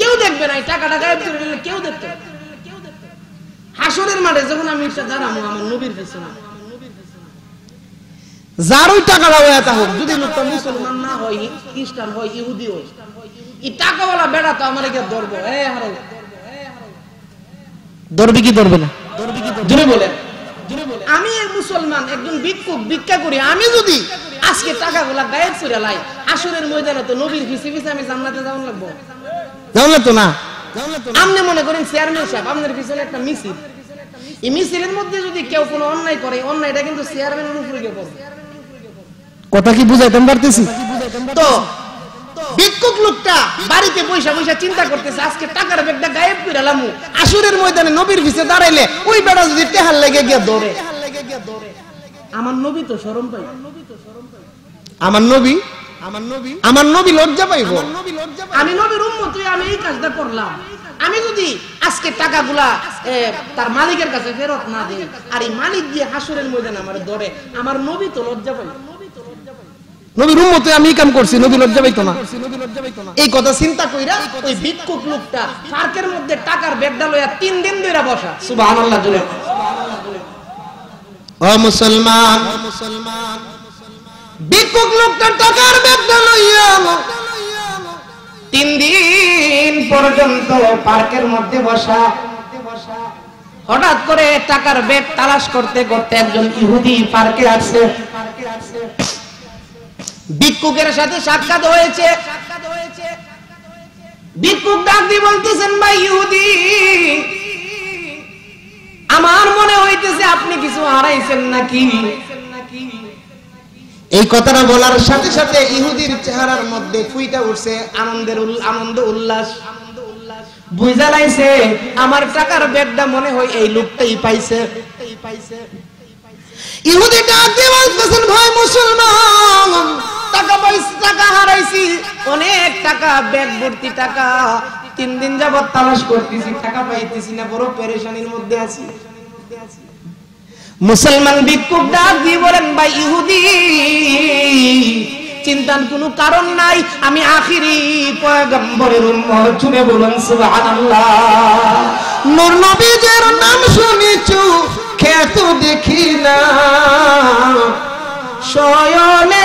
Speaker 1: কেউ দেখবে না। এই টাকাটা গায়েব করে নিলে কেউ দেখতে পাবে। হাসরের মাঠে যখন আমি দাঁড়াবো আমার নবীর পিছনে, যার ওই টাকাটা হয়ে হোক, যদি লোকটা মুসলমান না হয়, খ্রিস্টান হয়, ইহুদি হয়, এই টাকাওয়ালা বেড়া তো আমার একে ধরবো। ধরবে কি ধরবে না? জুড়ে বলে আমি এক মুসলমান, একজন ভিক্ষুক, ভিক্ষা করি। আমি যদি আজকে টাকাগুলা গায়েব করে লাই, আসরের ময়দানে তো নবীর পিছে পিছে আমি জান্নাতে যাওয়া লাগবো, যাওয়া লাগতো না? আপনি মনে করেন চেয়ারম্যান সাহেব, আপনার পিছনে একটা মিছিল, এই মিছিলের মধ্যে যদি কেউ কোনো অন্যায় করে, অন্যায়টা কিন্তু চেয়ারম্যানের উপরে গিয়ে পড়বে। কথা কি বুঝাইতে পারতেছি? তো ভিক্ষুক লোকটা বাড়িতে বৈশা বৈশা চিন্তা করতেছে আজকে টাকার ব্যাগটা গায়েব করে লামু, আসরের ময়দানে নবীর পিছে দাঁড়াইলে ওই বেটা যদি টেহার লেগে গিয়ে ধরে, আমার নবী তো শরম পাই, আমার নবী লজ্জা পাইব। আমি নবীর উম্মত, আমি এই কাজটা করলাম। আমি যদি আজকে টাকাগুলা তার মালিকের কাছে ফেরত না দিই, আর এই মালিক দিয়ে হাসরের ময়দানে আমার ধরে, আমার নবী তো লজ্জা পাই। নবীর উম্মতে আমি কাম করছি, নবী লজ্জা পাইতো না। এই কথা চিন্তা কইরা ওই ভিক্ষুক লোকটা পার্কের মধ্যে টাকার ব্যাগটা লইয়া 3 দিন ধরে বসা। সুবহানাল্লাহ জোরে। ও মুসলমান, ভিক্ষুক লোকটা টাকার ব্যাগটা লইয়া 3 দিন পর্যন্ত পার্কের মধ্যে বসা। হঠাৎ করে টাকার ব্যাগ তালাশ করতে করতে একজন ইহুদি পার্কে আসছে। ভিক্ষুকের সাথে সাক্ষাৎ হয়েছে। ভিক্ষুক ডাক দিয়ে বলতেছেন, ভাই ইহুদি, আমার মনে হইতেছে আপনি কিছু হারাইছেন নাকি। এই কথাটা বলার সাথে সাথে ইহুদির চেহারার মধ্যে ফুইটা উঠছে আনন্দ উল্লাস। বুঝা লাইছে আমার টাকার ব্যাগটা মনে হয় এই লোকটাই পাইছে। ইহুদি ডাক দিয়ে বলতেছেন, ভাই মুসলমান, টাকা হারাইছি, অনেক টাকা, ব্যাগ ভর্তি টাকা। 3 দিন যাবত তালাশ করতেছি, টাকা পাইতেছি না, বড় পেরেশানির মধ্যে আছি। মুসলমান ভিক্ষুক ডাক দিয়ে বলেন, ভাই ইহুদি, চিন্তার কোনো কারণ নাই, আমি আখিরি পয়গম্বরের উম্মত। শুনে বলুন সুবহানাল্লাহ। নূর নবীর নাম শুনিছু, খেতো দেখি না, শয়নে